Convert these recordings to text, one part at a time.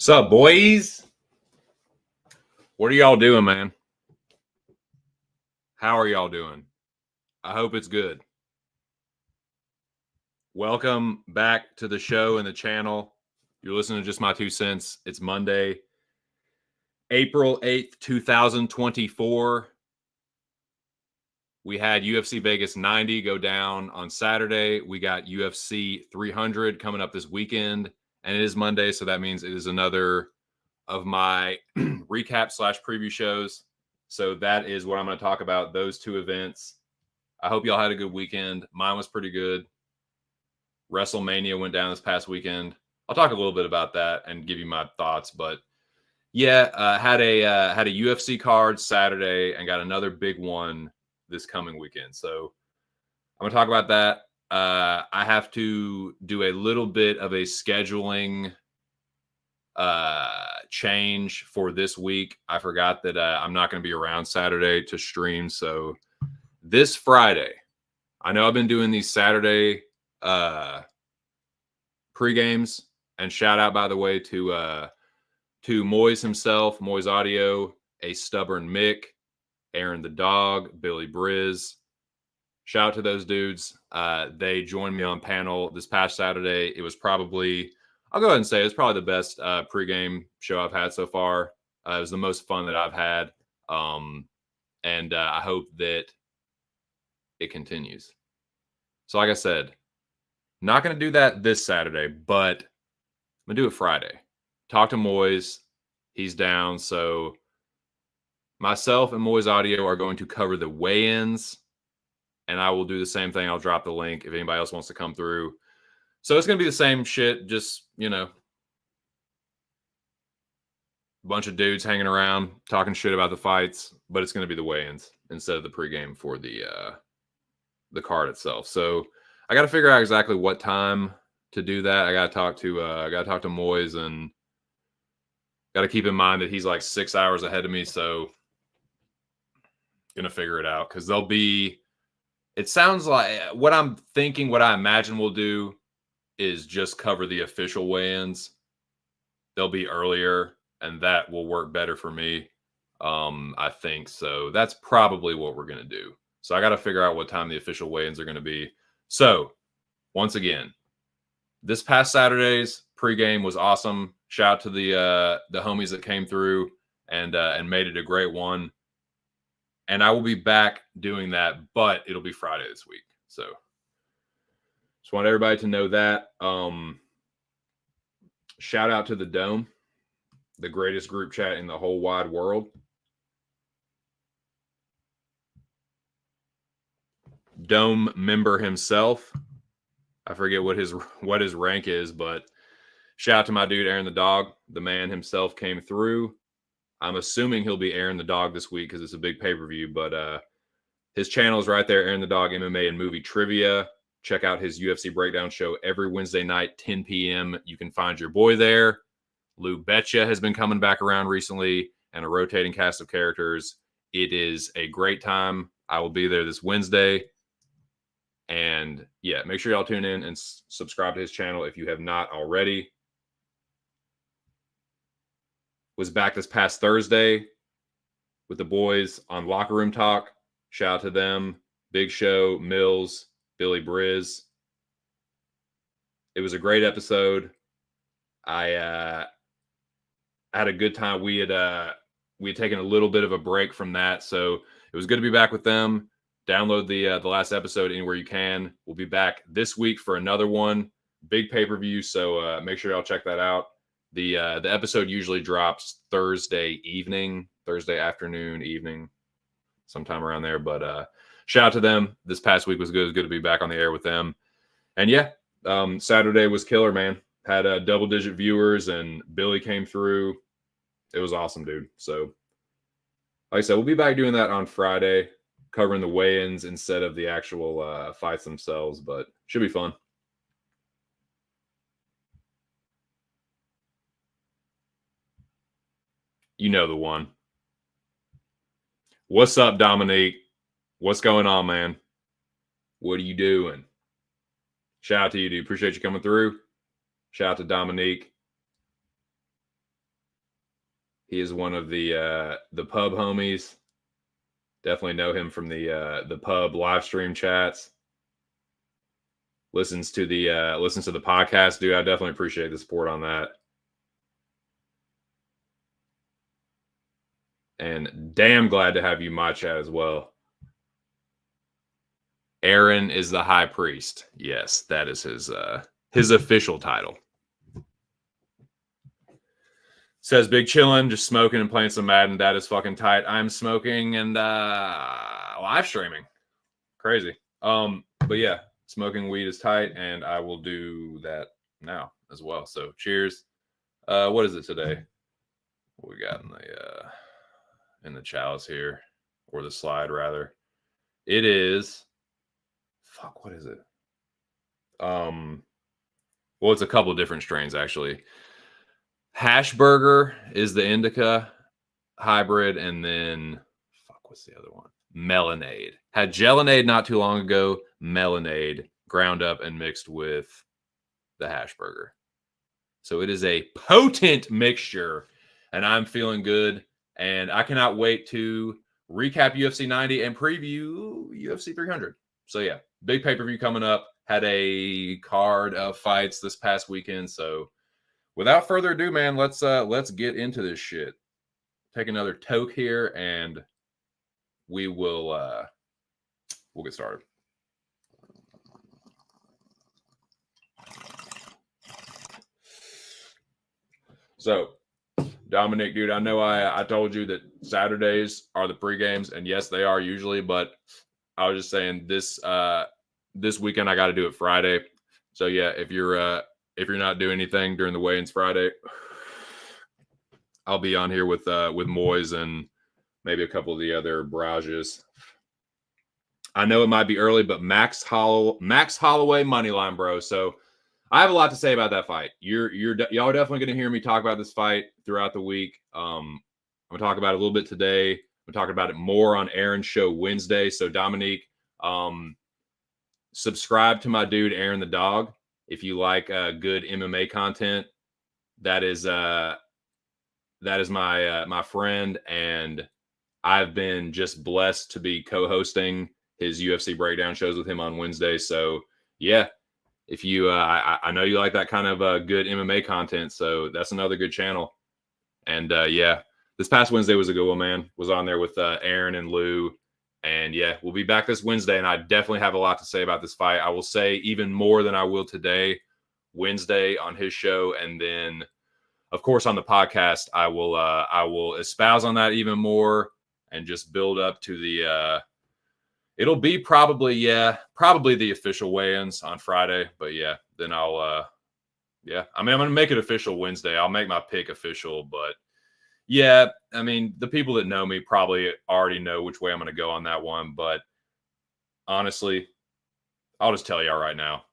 What's up, boys? What are y'all doing, man? How are y'all doing? I hope it's good. Welcome back to the show and the channel. You're listening to Just My Two Cents. It's Monday, April 8th, 2024. We had UFC Vegas 90 go down on Saturday. We got UFC 300 coming up this weekend, and it is Monday, so that means it is another of my recap / preview shows. So that is what I'm going to talk about, those two events. I hope y'all had a good weekend. Mine was pretty good. WrestleMania went down this past weekend. I'll talk a little bit about that and give you my thoughts. But yeah, had a UFC card Saturday and got another big one this coming weekend. So I'm gonna talk about that. I have to do a little bit of a scheduling change for this week. I forgot that I'm not going to be around Saturday to stream. So this Friday, I know I've been doing these Saturday pre-games, and shout out, by the way, to Moise himself, Moise Audio, A Stubborn Mick, Aaron the Dog, Billy Briz. Shout out to those dudes. They joined me on panel this past Saturday. It was probably, I'll go ahead and say, it's probably the best pregame show I've had so far. It was the most fun that I've had. And I hope that it continues. So like I said, not going to do that this Saturday, but I'm going to do it Friday. Talk to Moise. He's down. So myself and Moise Audio are going to cover the weigh-ins, and I will do the same thing. I'll drop the link if anybody else wants to come through. So it's going to be the same shit, just, you know, a bunch of dudes hanging around, talking shit about the fights, but it's going to be the weigh-ins instead of the pregame for the card itself. So I got to figure out exactly what time to do that. I got to talk to Moise, and got to keep in mind that he's like 6 hours ahead of me. So going to figure it out, because they'll be, it sounds like what I'm thinking, what I imagine we'll do is just cover the official weigh-ins. They'll be earlier, and that will work better for me. I think so. That's probably what we're going to do. So I got to figure out what time the official weigh-ins are going to be. So once again, this past Saturday's pregame was awesome. Shout out to the homies that came through and made it a great one. And I will be back doing that, but it'll be Friday this week. So just want everybody to know that. Shout out to the Dome, the greatest group chat in the whole wide world. Dome member himself. I forget what his rank is, but shout out to my dude Aaron the Dog. The man himself came through. I'm assuming he'll be Aaron the Dog this week because it's a big pay-per-view, but his channel is right there, Aaron the Dog MMA and Movie Trivia. Check out his UFC breakdown show every Wednesday night, 10 p.m. You can find your boy there. Lou Betcha has been coming back around recently, and a rotating cast of characters. It is a great time. I will be there this Wednesday. And yeah, make sure y'all tune in and subscribe to his channel if you have not already. Was back this past Thursday with the boys on Locker Room Talk. Shout out to them. Big Show, Mills, Billy Briz. It was a great episode. I had a good time. We had taken a little bit of a break from that, so it was good to be back with them. Download the last episode anywhere you can. We'll be back this week for another one, big pay-per-view. So make sure y'all check that out. The episode usually drops Thursday afternoon, evening, sometime around there. But shout out to them. This past week was good. It was good to be back on the air with them. And yeah, Saturday was killer, man. Had double-digit viewers, and Billy came through. It was awesome, dude. So, like I said, we'll be back doing that on Friday, covering the weigh-ins instead of the actual fights themselves, but should be fun. You know the one. What's up, Dominique? What's going on, man? What are you doing? Shout out to you, dude. Appreciate you coming through. Shout out to Dominique. He is one of the pub homies. Definitely know him from the pub live stream chats. Listens to the podcast, dude. I definitely appreciate the support on that. And damn glad to have you in my chat as well. Aaron is the high priest. Yes, that is his official title. Says Big Chillin', just smoking and playing some Madden. That is fucking tight. I'm smoking and live streaming. Crazy. But yeah, smoking weed is tight, and I will do that now as well. So cheers. What is it today? What we got in the chalice here, or the slide rather? It is. Fuck, what is it? Well, it's a couple of different strains actually. Hash Burger is the indica hybrid, and then what's the other one? Melonade. Had Gelinade not too long ago. Melonade ground up and mixed with the Hash Burger. So it is a potent mixture, and I'm feeling good. And I cannot wait to recap UFC 90 and preview UFC 300. So yeah, big pay-per-view coming up. Had a card of fights this past weekend. So without further ado, man, let's get into this shit. Take another toke here, and we'll get started. So, Dominic, dude, I know I told you that Saturdays are the pre-games, and yes, they are usually, but I was just saying this weekend I got to do it Friday. So yeah, if you're not doing anything during the weigh-ins Friday, I'll be on here with Moyes and maybe a couple of the other barrages. I know it might be early, but Max Holloway moneyline, bro. So I have a lot to say about that fight. Y'all are definitely going to hear me talk about this fight throughout the week. I'm going to talk about it a little bit today. I'm talking about it more on Aaron's show Wednesday. So Dominique, subscribe to my dude Aaron the Dog if you like good MMA content. That is my friend, and I've been just blessed to be co-hosting his UFC breakdown shows with him on Wednesday. So yeah, if you I know you like that kind of good MMA content, so that's another good channel. And yeah, this past Wednesday was a good one, man. Was on there with Aaron and Lou. And yeah, we'll be back this Wednesday, and I definitely have a lot to say about this fight. I will say even more than I will today, Wednesday on his show, and then of course on the podcast, I will espouse on that even more and just build up to the. It'll be probably the official weigh-ins on Friday, but yeah, then I'll I mean, I'm gonna make it official Wednesday. I'll make my pick official, but. Yeah, I mean, the people that know me probably already know which way I'm going to go on that one. But honestly, I'll just tell y'all right now,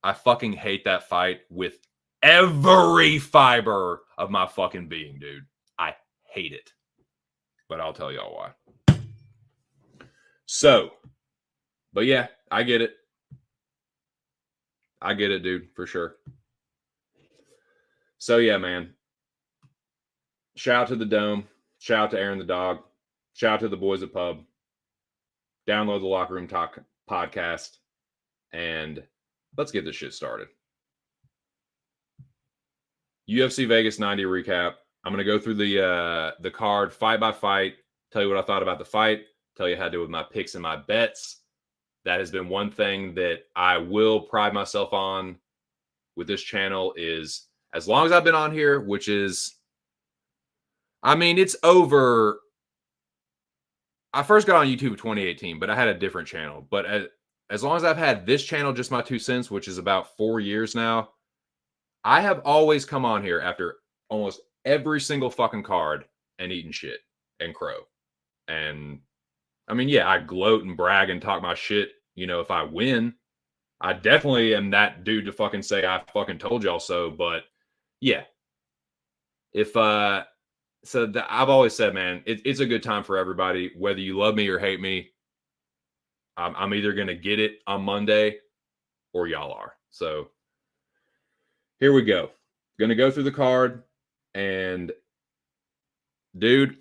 I fucking hate that fight with every fiber of my fucking being, dude. I hate it. But I'll tell y'all why. So, but yeah, I get it. I get it, dude, for sure. So yeah, man. Shout out to the Dome. Shout out to Aaron the Dog. Shout out to the boys at Pub. Download the Locker Room Talk podcast, and let's get this shit started. UFC Vegas 90 recap. I'm going to go through the card fight by fight, tell you what I thought about the fight, tell you how to do with my picks and my bets. That has been one thing that I will pride myself on with this channel is as long as I've been on here, which is, I mean, it's over. I first got on YouTube in 2018, but I had a different channel. But as long as I've had this channel, just my 2 cents, which is about 4 years now, I have always come on here after almost every single fucking card and eaten shit and crow. And I mean, yeah, I gloat and brag and talk my shit, you know, if I win. I definitely am that dude to fucking say I fucking told y'all so. But yeah, if I've always said, man, it's a good time for everybody, whether you love me or hate me. I'm either gonna get it on Monday or y'all are. So here we go. Gonna go through the card, and dude,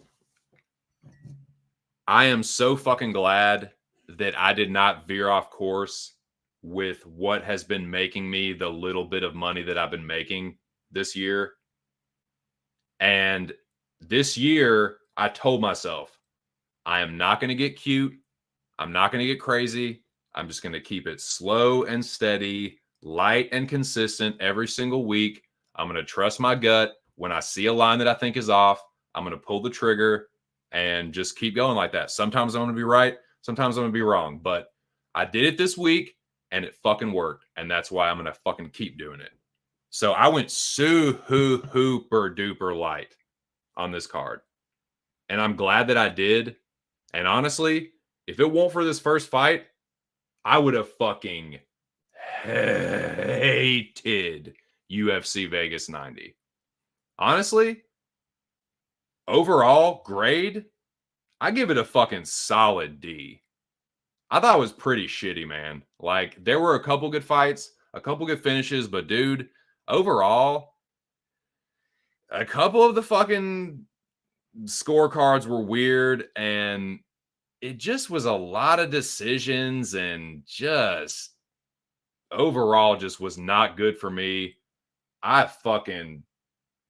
I am so fucking glad that I did not veer off course with what has been making me the little bit of money that I've been making this year. And this year, I told myself, I am not going to get cute. I'm not going to get crazy. I'm just going to keep it slow and steady, light and consistent every single week. I'm going to trust my gut. When I see a line that I think is off, I'm going to pull the trigger and just keep going like that. Sometimes I'm going to be right. Sometimes I'm going to be wrong. But I did it this week and it fucking worked. And that's why I'm going to fucking keep doing it. So I went super duper light on this card. And I'm glad that I did. And honestly, if it weren't for this first fight, I would have fucking hated UFC Vegas 90. Honestly, overall grade, I give it a fucking solid D. I thought it was pretty shitty, man. Like, there were a couple good fights, a couple good finishes, but dude, overall, a couple of the fucking scorecards were weird, and it just was a lot of decisions, and just overall just was not good for me. I fucking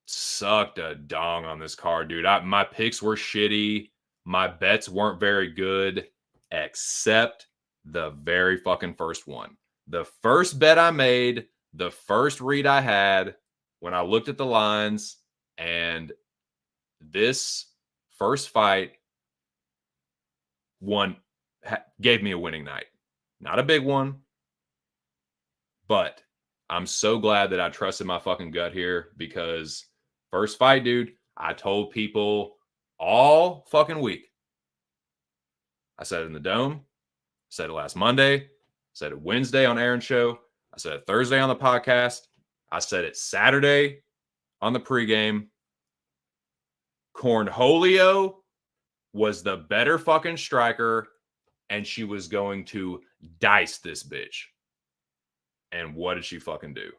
sucked a dong on this card, dude. My picks were shitty. My bets weren't very good, except the very fucking first one. The first bet I made, the first read I had when I looked at the lines, and this first fight gave me a winning night. Not a big one, but I'm so glad that I trusted my fucking gut here, because first fight, dude, I told people all fucking week. I said it in the Dome, said it last Monday, said it Wednesday on Aaron's show, I said it Thursday on the podcast, I said it Saturday on the pregame. Cornholio was the better fucking striker, and she was going to dice this bitch. And what did she fucking do?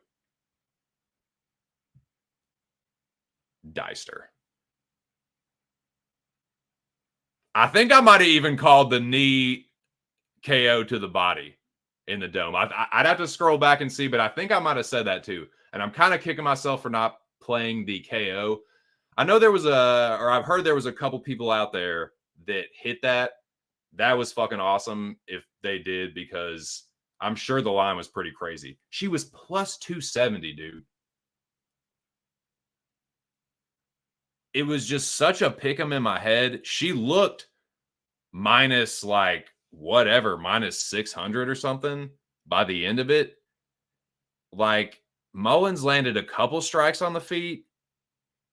Diced her. I think I might have even called the knee KO to the body in the Dome. I'd have to scroll back and see, but I think I might have said that too. And I'm kind of kicking myself for not playing the KO. I know there was I've heard there was a couple people out there that hit that. That was fucking awesome if they did, because I'm sure the line was pretty crazy. She was plus 270, dude. It was just such a pick 'em in my head. She looked minus like whatever, minus 600 or something by the end of it. Like, Mullins landed a couple strikes on the feet,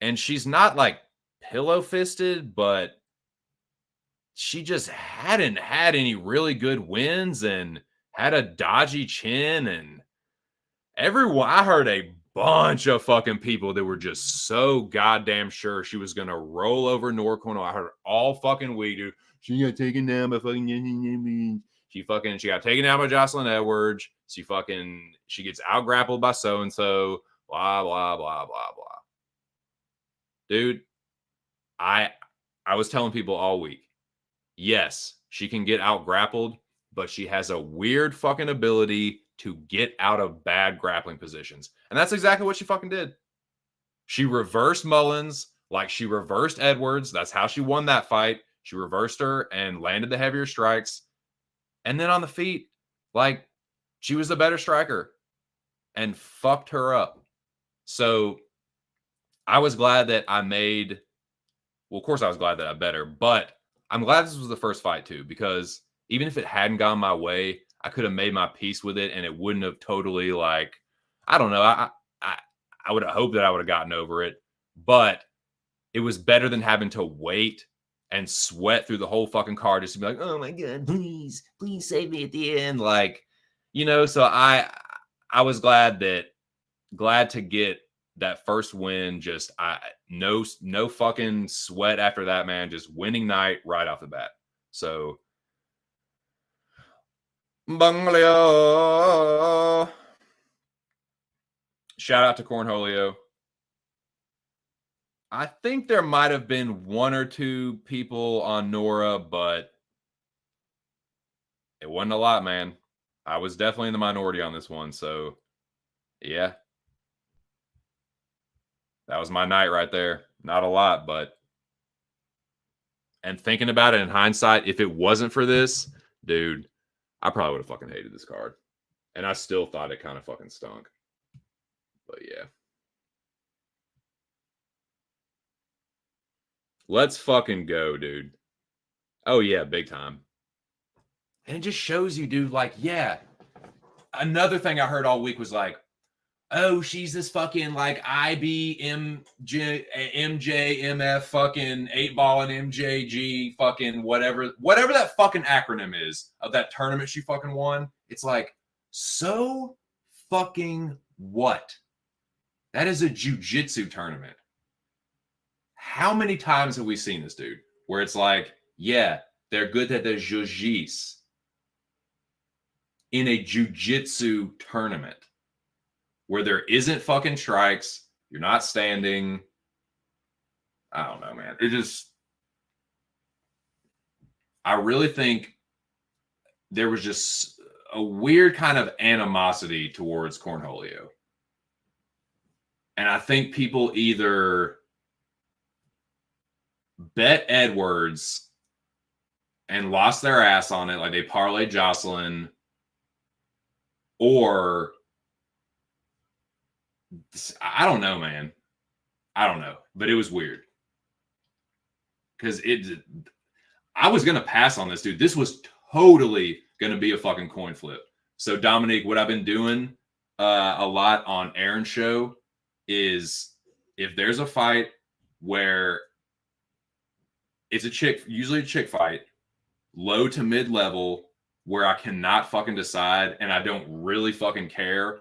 and she's not like pillow fisted, but she just hadn't had any really good wins and had a dodgy chin. And everyone, I heard a bunch of fucking people that were just so goddamn sure she was going to roll over Nora Cornwell. I heard all fucking week, dude. She got taken down by fucking, she got taken down by Jocelyn Edwards. She gets out grappled by so-and-so, blah, blah, blah, blah, blah. Dude, I was telling people all week, Yes, she can get out grappled, but she has a weird fucking ability to get out of bad grappling positions. And that's exactly what she fucking did. She reversed Mullins like she reversed Edwards. That's how she won that fight. She reversed her and landed the heavier strikes. And then on the feet, like she was the better striker and fucked her up. So I was glad that I made, well, of course I was glad that I bet her, but I'm glad this was the first fight too, because even if it hadn't gone my way, I could have made my peace with it and it wouldn't have totally like, I don't know. I would have hoped that I would have gotten over it, but it was better than having to wait and sweat through the whole fucking card just to be like, oh my God, please save me at the end. Like, so I was glad to get that first win. Just no fucking sweat after that, man. Just winning night right off the bat. So Banglio. Shout out to Cornholio. I think there might have been one or two people on Nora, but it wasn't a lot, man. I was definitely in the minority on this one. So, yeah. That was my night right there. Not a lot, but. And thinking about it in hindsight, if it wasn't for this, dude, I probably would have fucking hated this card. And I still thought it kind of fucking stunk. But yeah. Let's fucking go, dude. Oh, yeah, big time. And it just shows you, dude, like, yeah. Another thing I heard all week was like, oh, she's this fucking like IBMJ, MJ, MF, fucking 8-ball and MJG, fucking whatever that fucking acronym is of that tournament she fucking won. It's like, so fucking what? That is a jiu-jitsu tournament. How many times have we seen this, dude? Where it's like, yeah, they're good at the jiu-jitsu in a jiu-jitsu tournament where there isn't fucking strikes, you're not standing. I don't know, man. I really think there was just a weird kind of animosity towards Cornholio. And I think people either bet Edwards and lost their ass on it, like they parlayed Jocelyn, or I don't know, man. I don't know, but it was weird because I was gonna pass on this, dude. This was totally gonna be a fucking coin flip. So Dominique, what I've been doing a lot on Aaron's show is if there's a fight where it's usually a chick fight, low to mid level, where I cannot fucking decide and I don't really fucking care,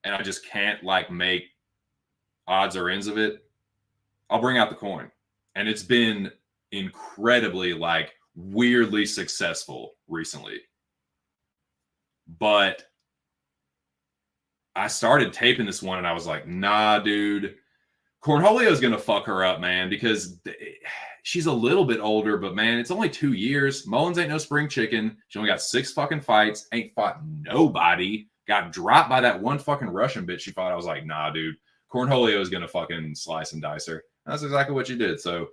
and I just can't like make odds or ends of it, I'll bring out the coin. And it's been incredibly like weirdly successful recently. But I started taping this one and I was like, nah, dude, Cornholio's going to fuck her up, man, because she's a little bit older, but man, it's only 2 years. Mullins ain't no spring chicken. She only got 6 fucking fights, ain't fought nobody, got dropped by that one fucking Russian bitch she fought. I was like, nah, dude, Cornholio is going to fucking slice and dice her. That's exactly what she did. So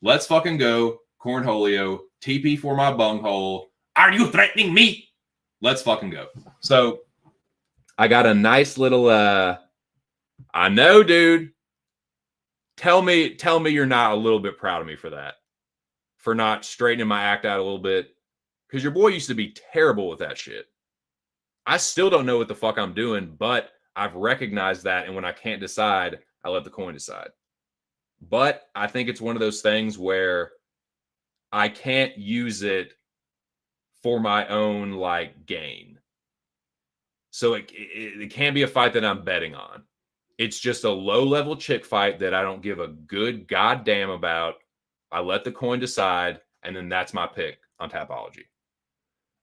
let's fucking go. Cornholio, TP for my bunghole. Are you threatening me? Let's fucking go. So I got a nice little, I know, dude. Tell me you're not a little bit proud of me for that, for not straightening my act out a little bit, because your boy used to be terrible with that shit. I still don't know what the fuck I'm doing, but I've recognized that, and when I can't decide, I let the coin decide. But I think it's one of those things where I can't use it for my own like gain. So it can't be a fight that I'm betting on. It's just a low-level chick fight that I don't give a good goddamn about. I let the coin decide, and then that's my pick on Tapology.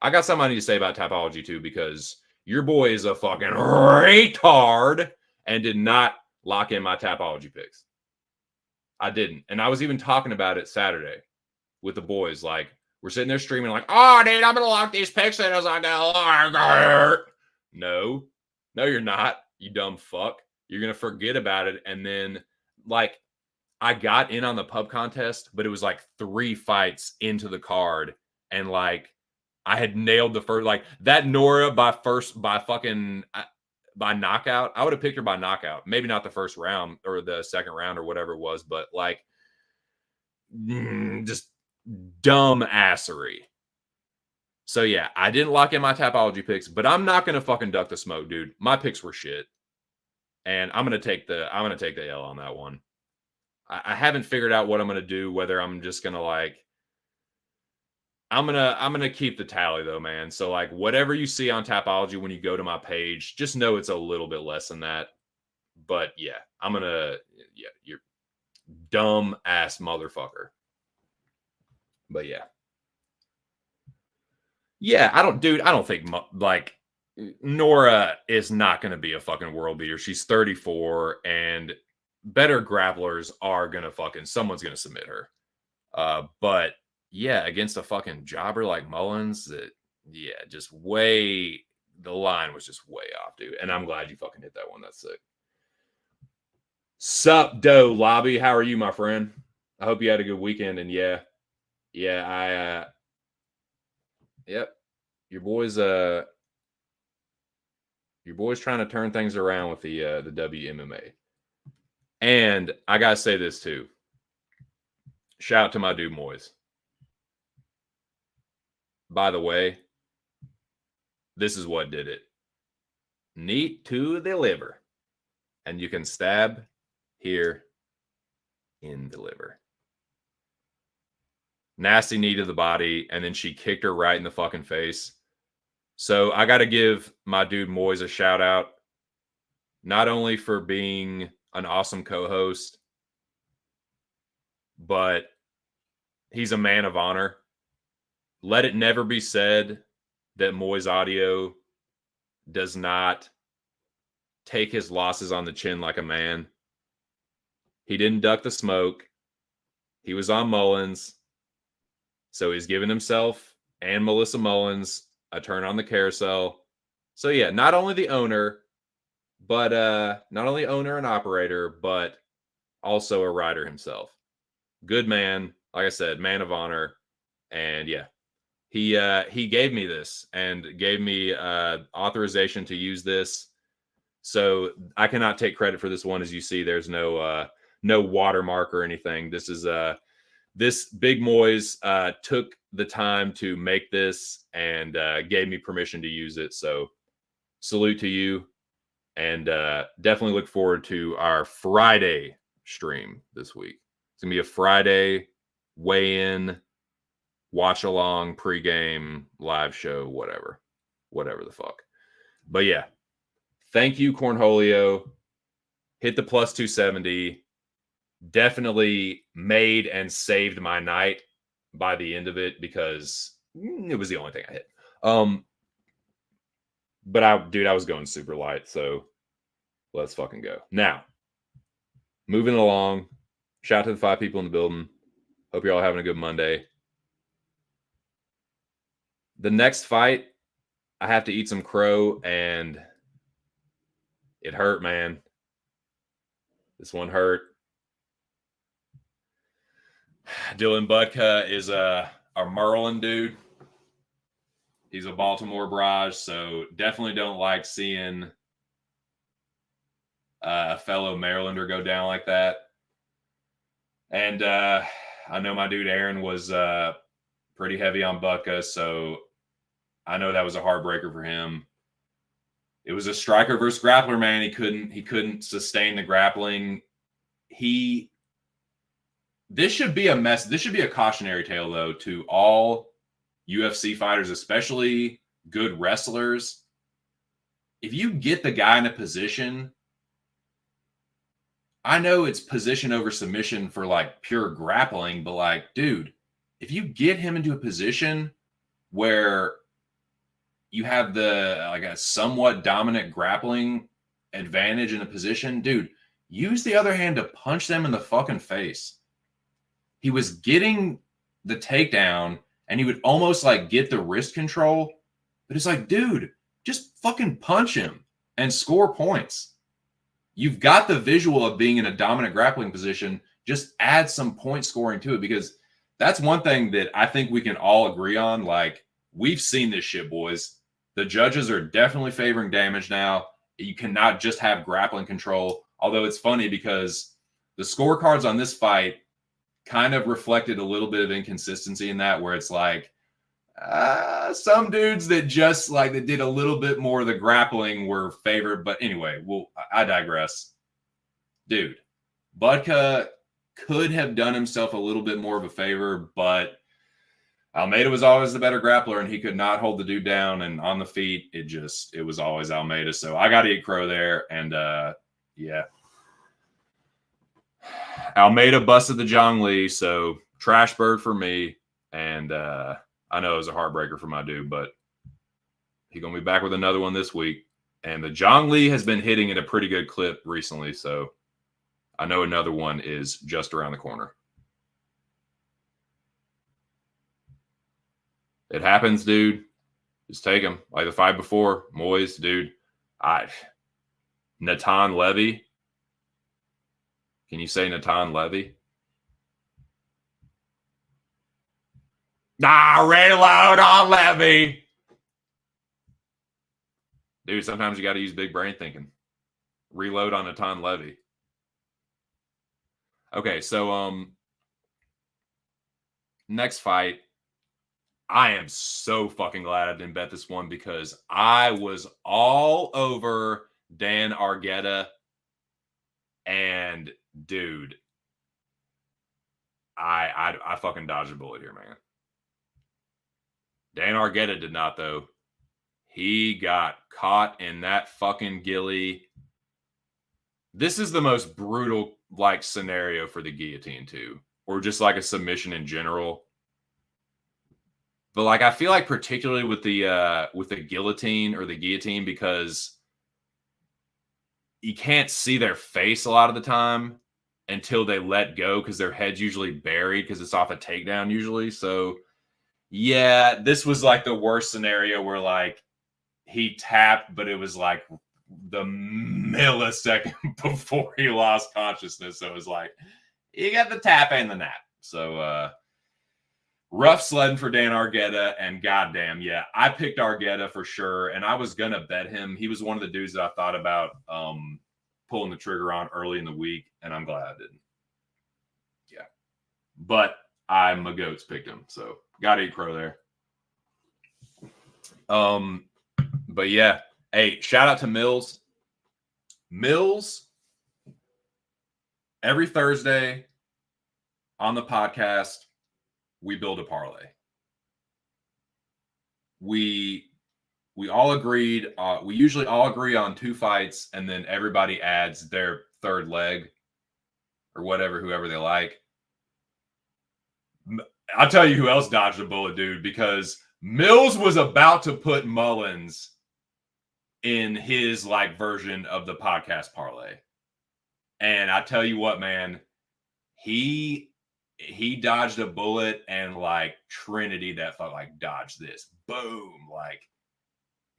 I got something I need to say about Tapology, too, because your boy is a fucking retard and did not lock in my Tapology picks. I didn't. And I was even talking about it Saturday with the boys. Like, We're sitting there streaming like, oh, dude, I'm going to lock these picks in as I go. No, you're not, you dumb fuck. You're going to forget about it. And then, like, I got in on the pub contest, but it was like 3 fights into the card. And, like, I had nailed the first, like, that Nora by knockout. I would have picked her by knockout. Maybe not the first round or the second round or whatever it was, but, like, just dumb assery. So yeah, I didn't lock in my Tapology picks, but I'm not gonna fucking duck the smoke, dude. My picks were shit, and I'm gonna take the L on that one. I haven't figured out what I'm gonna do. Whether I'm just gonna like, I'm gonna keep the tally though, man. So like, whatever you see on Tapology when you go to my page, just know it's a little bit less than that. But yeah, you're dumb ass motherfucker. But yeah. Yeah, I don't think like Nora is not going to be a fucking world beater. She's 34 and better grapplers are going to someone's going to submit her. But yeah, against a fucking jobber like Mullins, the line was just way off, dude. And I'm glad you fucking hit that one. That's sick. Sup, Doe Lobby. How are you, my friend? I hope you had a good weekend. And yep. Your boy's trying to turn things around with the WMMA. And I gotta say this too. Shout out to my dude Moise. By the way, this is what did it. Knee to the liver. And you can stab here in the liver. Nasty knee to the body, and then she kicked her right in the fucking face. So I got to give my dude Moise a shout out, not only for being an awesome co-host, but he's a man of honor. Let it never be said that Moise Audio does not take his losses on the chin like a man. He didn't duck the smoke. He was on Mullins. So he's giving himself and Melissa Mullins a turn on the carousel. So yeah, not only the owner, but not only owner and operator, but also a rider himself. Good man, like I said, man of honor. And yeah, he gave me this and gave me authorization to use this. So I cannot take credit for this one. As you see, there's no watermark or anything. This is this Big Moise took the time to make this and gave me permission to use it. So salute to you, and definitely look forward to our Friday stream this week. It's gonna be a Friday weigh-in, watch along, pregame, live show, whatever the fuck. But yeah, thank you, Cornholio. Hit the plus 270. Definitely made and saved my night by the end of it because it was the only thing I hit. But I was going super light, so let's fucking go. Now, moving along. Shout out to the 5 people in the building. Hope you're all having a good Monday. The next fight, I have to eat some crow, and it hurt, man. This one hurt. Dylan Budka is a Merlin dude. He's a Baltimore barrage, so definitely don't like seeing a fellow Marylander go down like that. And I know my dude Aaron was pretty heavy on Budka, so I know that was a heartbreaker for him. It was a striker versus grappler, man. He couldn't sustain the grappling. This should be a mess. This should be a cautionary tale, though, to all UFC fighters, especially good wrestlers. If you get the guy in a position, I know it's position over submission for like pure grappling, but like, dude, if you get him into a position where you have a somewhat dominant grappling advantage in a position, dude, use the other hand to punch them in the fucking face. He was getting the takedown and he would almost like get the wrist control. But it's like, dude, just fucking punch him and score points. You've got the visual of being in a dominant grappling position. Just add some point scoring to it, because that's one thing that I think we can all agree on. Like, we've seen this shit, boys. The judges are definitely favoring damage now. You cannot just have grappling control. Although it's funny because the scorecards on this fight kind of reflected a little bit of inconsistency in that, where it's like some dudes that just like that did a little bit more of the grappling were favored. But anyway, I digress. Dude, Budka could have done himself a little bit more of a favor, but Almeida was always the better grappler, and he could not hold the dude down. And on the feet, it was always Almeida. So I got to eat crow there. And yeah, Almeida busted the Zhang Li. So trash bird for me. And I know it was a heartbreaker for my dude, but he's going to be back with another one this week. And the Zhang Li has been hitting at a pretty good clip recently. So I know another one is just around the corner. It happens, dude. Just take him. Like the fight before, Moyes, dude. Natan Levy. Can you say Natan Levy? Reload on Levy. Dude, sometimes you got to use big brain thinking. Reload on Natan Levy. Okay, so next fight. I am so fucking glad I didn't bet this one, because I was all over Dan Argueta. And dude, I fucking dodged a bullet here, man. Dan Argueta did not, though. He got caught in that fucking ghillie. This is the most brutal like scenario for the guillotine too, or just like a submission in general. But like, I feel like particularly with the guillotine or the guillotine, because you can't see their face a lot of the time until they let go, because their head's usually buried because it's off a takedown usually. So yeah, this was like the worst scenario where like he tapped, but it was like the millisecond before he lost consciousness. So it was like, you got the tap and the nap. So rough sledding for Dan Argueta, and goddamn, yeah, I picked Argueta for sure, and I was gonna bet him. He was one of the dudes that I thought about pulling the trigger on early in the week, and I'm glad I didn't. Yeah, but my goats picked him, so gotta eat crow there. But yeah, hey, shout out to Mills. Mills, every Thursday on the podcast, we build a parlay. We all agreed. We usually all agree on 2 fights, and then everybody adds their third leg or whatever, whoever they like. I'll tell you who else dodged a bullet, dude, because Mills was about to put Mullins in his like version of the podcast parlay. And I tell you what, man, he dodged a bullet, and like Trinity that felt like dodged this. Boom. Like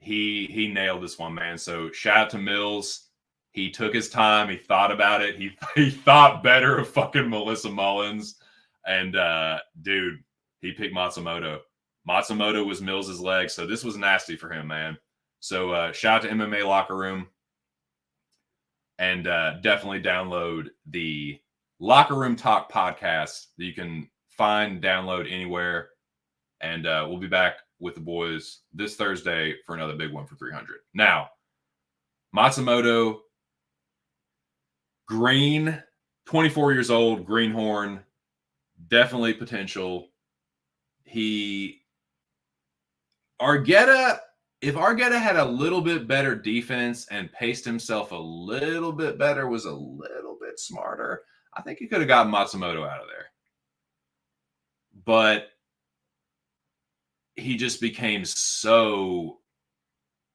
he nailed this one, man. So shout out to Mills. He took his time. He thought about it. He thought better of fucking Melissa Mullins. And dude, he picked Matsumoto. Matsumoto was Mills's leg. So this was nasty for him, man. So shout out to MMA Locker Room. And definitely download the Locker Room Talk podcast that you can find, download anywhere. And we'll be back with the boys this Thursday for another big one for 300. Now, Matsumoto, green, 24 years old, greenhorn, definitely potential. If Argueta had a little bit better defense and paced himself a little bit better, was a little bit smarter, I think he could have gotten Matsumoto out of there. But he just became so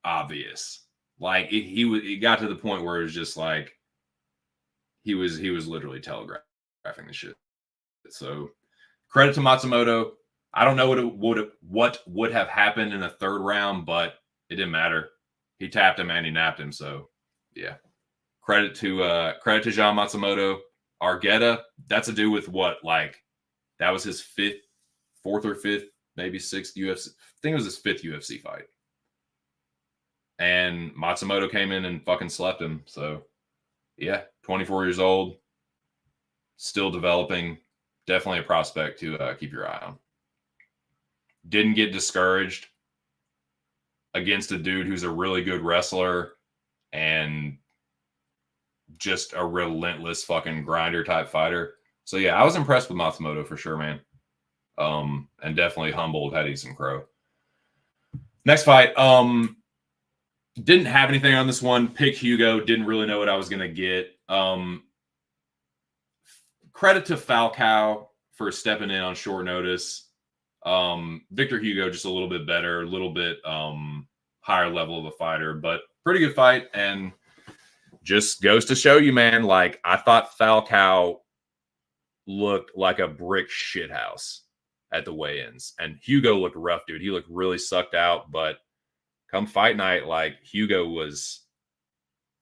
obvious. Like he got to the point where it was just like he was literally telegraphing the shit. So credit to Matsumoto. I don't know what would have happened in the third round, but it didn't matter. He tapped him and he napped him. So yeah. Credit to Jean Matsumoto. Argueta, that's a dude with what, like, that was his fourth or fifth, maybe sixth UFC. I think it was his fifth UFC fight. And Matsumoto came in and fucking slept him. So yeah, 24 years old, still developing. Definitely a prospect to keep your eye on. Didn't get discouraged against a dude who's a really good wrestler and just a relentless fucking grinder type fighter. So yeah, I was impressed with Matsumoto for sure, man. And definitely humbled had Edson Crow. Next fight, didn't have anything on this one. Pick Hugo, didn't really know what I was gonna get. Credit to Falcao for stepping in on short notice. Victor Hugo just a little bit better, a little bit higher level of a fighter, but pretty good fight. And just goes to show you, man, like, I thought Falcao looked like a brick shithouse at the weigh-ins. And Hugo looked rough, dude. He looked really sucked out. But come fight night, like, Hugo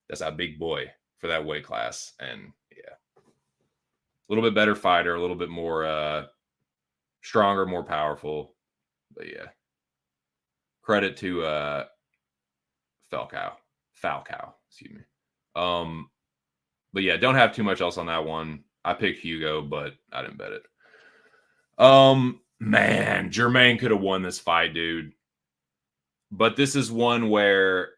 that's a big boy for that weight class. And yeah, a little bit better fighter, a little bit more stronger, more powerful. But yeah, credit to Falcao, excuse me. But yeah, don't have too much else on that one. I picked Hugo, but I didn't bet it. Man, Jermaine could have won this fight, dude. But this is one where,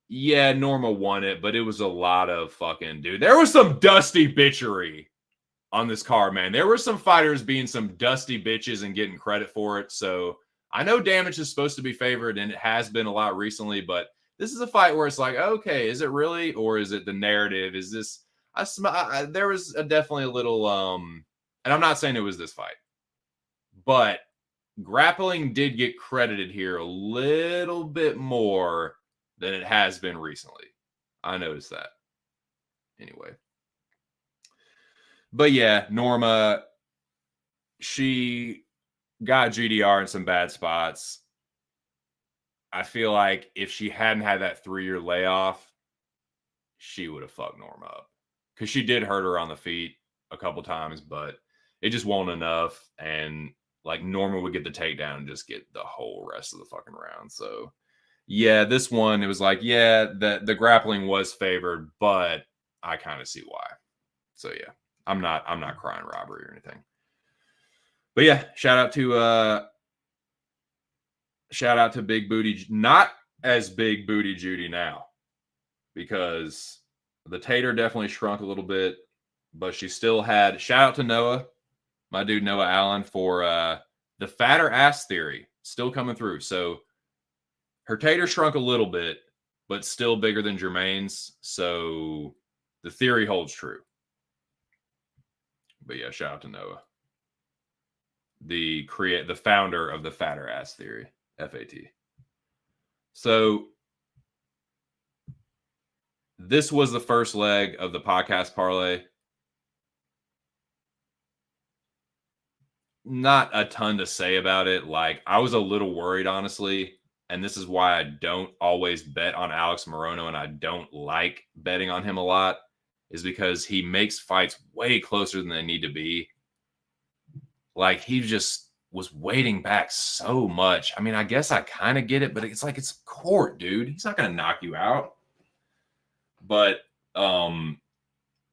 yeah, Norma won it, but it was a lot of fucking, dude. There was some dusty bitchery on this card, man. There were some fighters being some dusty bitches and getting credit for it. So I know Damage is supposed to be favored, and it has been a lot recently, but this is a fight where it's like, okay, is it really, or is it the narrative? Is this? There was definitely a little, and I'm not saying it was this fight, but grappling did get credited here a little bit more than it has been recently. I noticed that. Anyway, but yeah, Norma, she got GDR in some bad spots. I feel like if she hadn't had that 3-year layoff, she would have fucked Norma up. Because she did hurt her on the feet a couple times, but it just wasn't enough. And like Norma would get the takedown and just get the whole rest of the fucking round. So yeah, this one, it was like, yeah, the grappling was favored, but I kind of see why. So yeah, I'm not crying robbery or anything. But yeah, shout out to Big Booty, not as Big Booty Judy now, because the tater definitely shrunk a little bit, but she still had, shout out to Noah, my dude Noah Allen, for the fatter ass theory still coming through. So her tater shrunk a little bit, but still bigger than Jermaine's. So the theory holds true. But yeah, shout out to Noah, the founder of the fatter ass theory. FAT. So this was the first leg of the podcast parlay. Not a ton to say about it. Like, I was a little worried, honestly, and this is why I don't always bet on Alex Morono, and I don't like betting on him a lot, is because he makes fights way closer than they need to be. Like, he just was waiting back so much. I mean, I guess I kind of get it, but it's like, it's court, dude. He's not going to knock you out. But,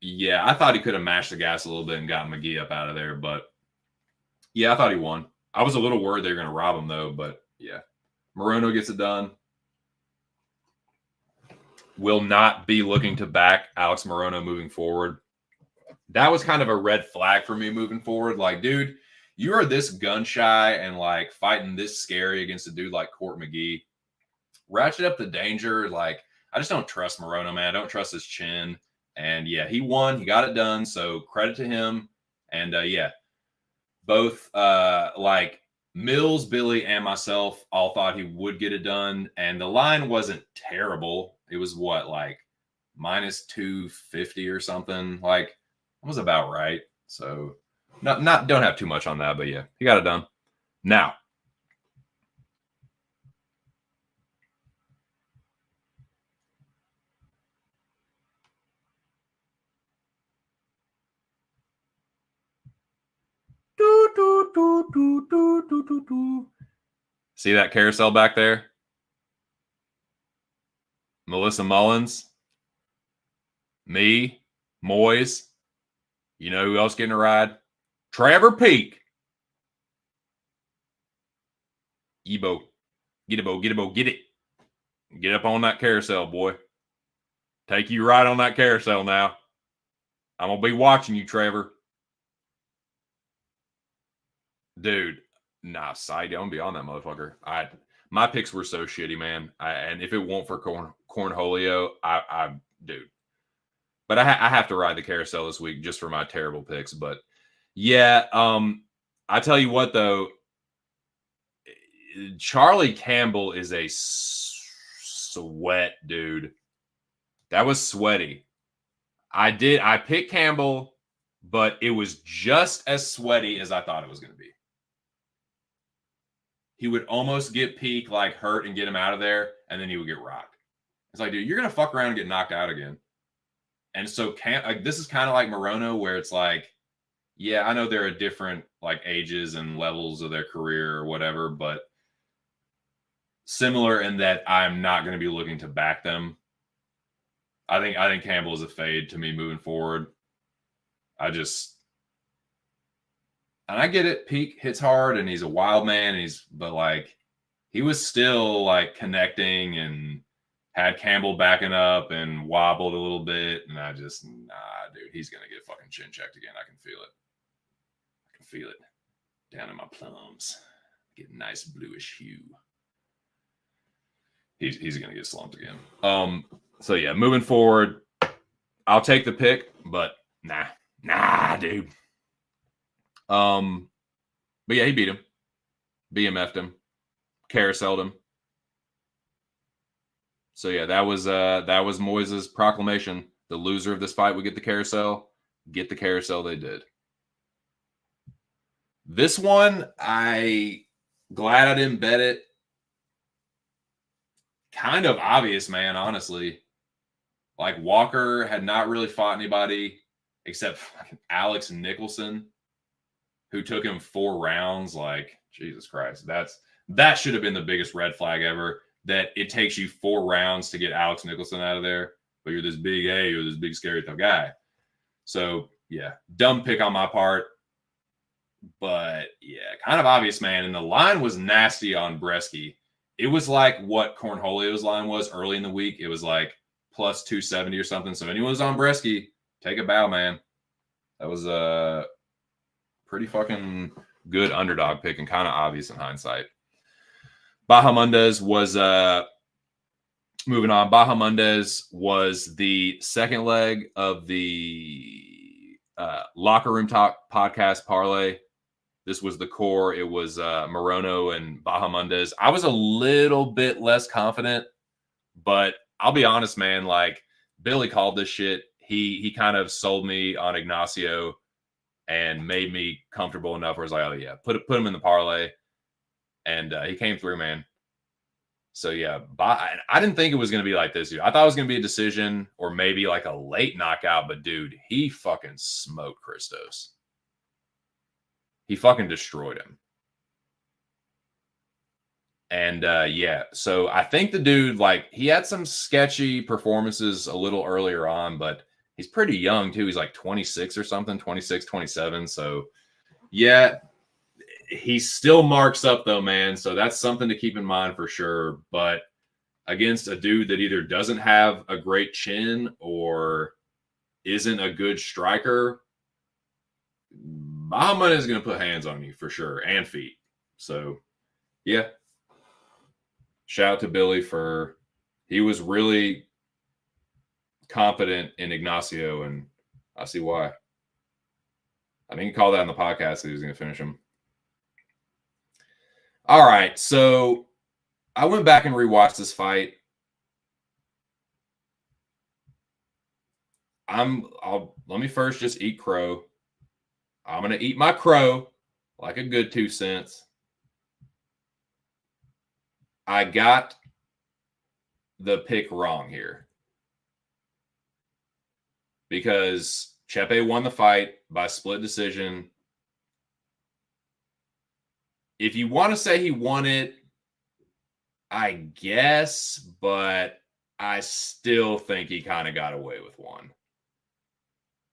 yeah, I thought he could have mashed the gas a little bit and got McGee up out of there. But, yeah, I thought he won. I was a little worried they were going to rob him, though. But, yeah, Morono gets it done. Will not be looking to back Alex Morono moving forward. That was kind of a red flag for me moving forward. Like, dude, you are this gun shy and like fighting this scary against a dude like Court McGee. Ratchet up the danger. Like, I just don't trust Morono, man. I don't trust his chin. And yeah, he won. He got it done. So credit to him. And yeah, both like Mills, Billy, and myself all thought he would get it done. And the line wasn't terrible. It was what, like minus 250 or something. Like, it was about right. So don't have too much on that, but yeah, he got it done. Now, see that carousel back there? Melissa Mullins, me, Moyes. You know who else getting a ride? Trevor Peak. Ebo. Get it. Get up on that carousel, boy. Take you right on that carousel now. I'm going to be watching you, Trevor. Dude, nah, side. I'm going to be on that motherfucker. My picks were so shitty, man. And if it weren't for Cornholio, dude. But I have to ride the carousel this week just for my terrible picks. But yeah, I tell you what, though, Charlie Campbell is a sweat, dude. That was sweaty. I picked Campbell, but it was just as sweaty as I thought it was going to be. He would almost get Peak like hurt and get him out of there, and then he would get rocked. It's like, dude, you're going to fuck around and get knocked out again. And so this is kind of like Morono, where it's like, yeah, I know they're at different like ages and levels of their career or whatever, but similar in that I'm not going to be looking to back them. I think Campbell is a fade to me moving forward. And I get it. Peak hits hard and he's a wild man. But like, he was still like connecting and had Campbell backing up and wobbled a little bit. And nah, dude, he's going to get fucking chin checked again. I can feel it. I can feel it down in my plums. Get a nice bluish hue. He's going to get slumped again. So yeah, moving forward, I'll take the pick, but nah, dude. But yeah, he beat him. BMF'd him. Carouseled him. So yeah, that was Moyes' proclamation. The loser of this fight would get the carousel. Get the carousel, they did. This one, glad I didn't bet it. Kind of obvious, man, honestly. Like, Walker had not really fought anybody except Alex Nicholson, who took him 4 rounds. Like, Jesus Christ. That should have been the biggest red flag ever, that it takes you 4 rounds to get Alex Nicholson out of there, but you're this big, scary tough guy. So, yeah, dumb pick on my part. But, yeah, kind of obvious, man. And the line was nasty on Bresky. It was like what Cornholio's line was early in the week. It was like plus 270 or something. So anyone who's on Bresky, take a bow, man. That was a pretty fucking good underdog pick and kind of obvious in hindsight. Bahamondes was moving on. Bahamondes was the second leg of the Locker Room Talk podcast parlay. This was the core. It was Morono and Bahamondes. I was a little bit less confident, but I'll be honest, man. Like, Billy called this shit. He kind of sold me on Ignacio and made me comfortable enough where I was like, oh yeah, put him in the parlay, and he came through, man. So yeah, I didn't think it was going to be like this, dude. I thought it was going to be a decision or maybe like a late knockout, but dude, he fucking smoked Christos. He fucking destroyed him. And yeah, so I think the dude, like, he had some sketchy performances a little earlier on, but he's pretty young too. He's like 26 or something, 26, 27. So yeah, he still marks up though, man. So that's something to keep in mind for sure. But against a dude that either doesn't have a great chin or isn't a good striker, Bahamondes is going to put hands on you for sure, and feet. So, yeah. Shout out to Billy he was really competent in Ignacio, and I see why. I didn't call that on the podcast that he was going to finish him. All right, so I went back and rewatched this fight. Let me first just eat crow. I'm going to eat my crow like a good 2 cents. I got the pick wrong here because Chepe won the fight by split decision. If you want to say he won it, I guess, but I still think he kind of got away with one.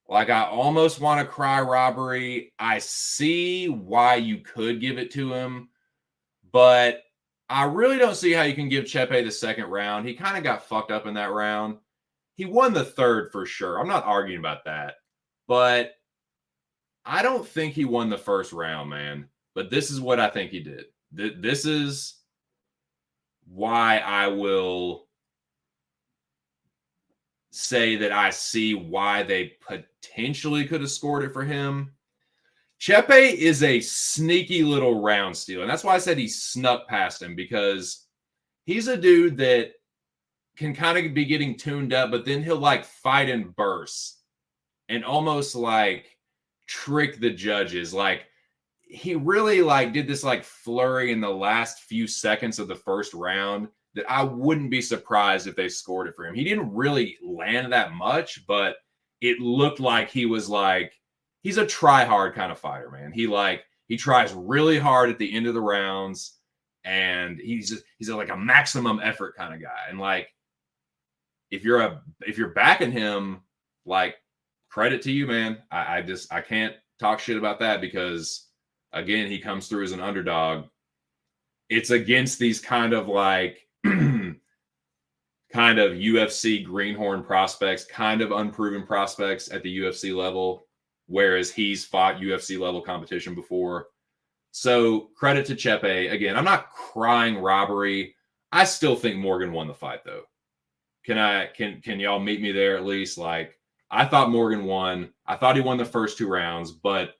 Like, I almost want to cry robbery. I see why you could give it to him, but I really don't see how you can give Chepe the second round. He kind of got fucked up in that round. He won the third for sure. I'm not arguing about that, but I don't think he won the first round, man. But this is what I think he did. This is why I will say that I see why they potentially could have scored it for him. Chepe is a sneaky little round stealer. And that's why I said he snuck past him, because he's a dude that can kind of be getting tuned up, but then he'll like fight in bursts and almost like trick the judges. Like, he really like did this like flurry in the last few seconds of the first round that I wouldn't be surprised if they scored it for him. He didn't really land that much, but it looked like he was like, he's a try hard kind of fighter, man. He tries really hard at the end of the rounds, and he's like a maximum effort kind of guy. And like, if you're backing him, like, credit to you, man. I can't talk shit about that, because again, he comes through as an underdog. It's against these kind of like kind of UFC greenhorn prospects, kind of unproven prospects at the UFC level, whereas he's fought UFC level competition before. So credit to Chepe. Again, I'm not crying robbery. I still think Morgan won the fight, though. Can y'all meet me there at least? Like, I thought Morgan won. I thought he won the first two rounds, but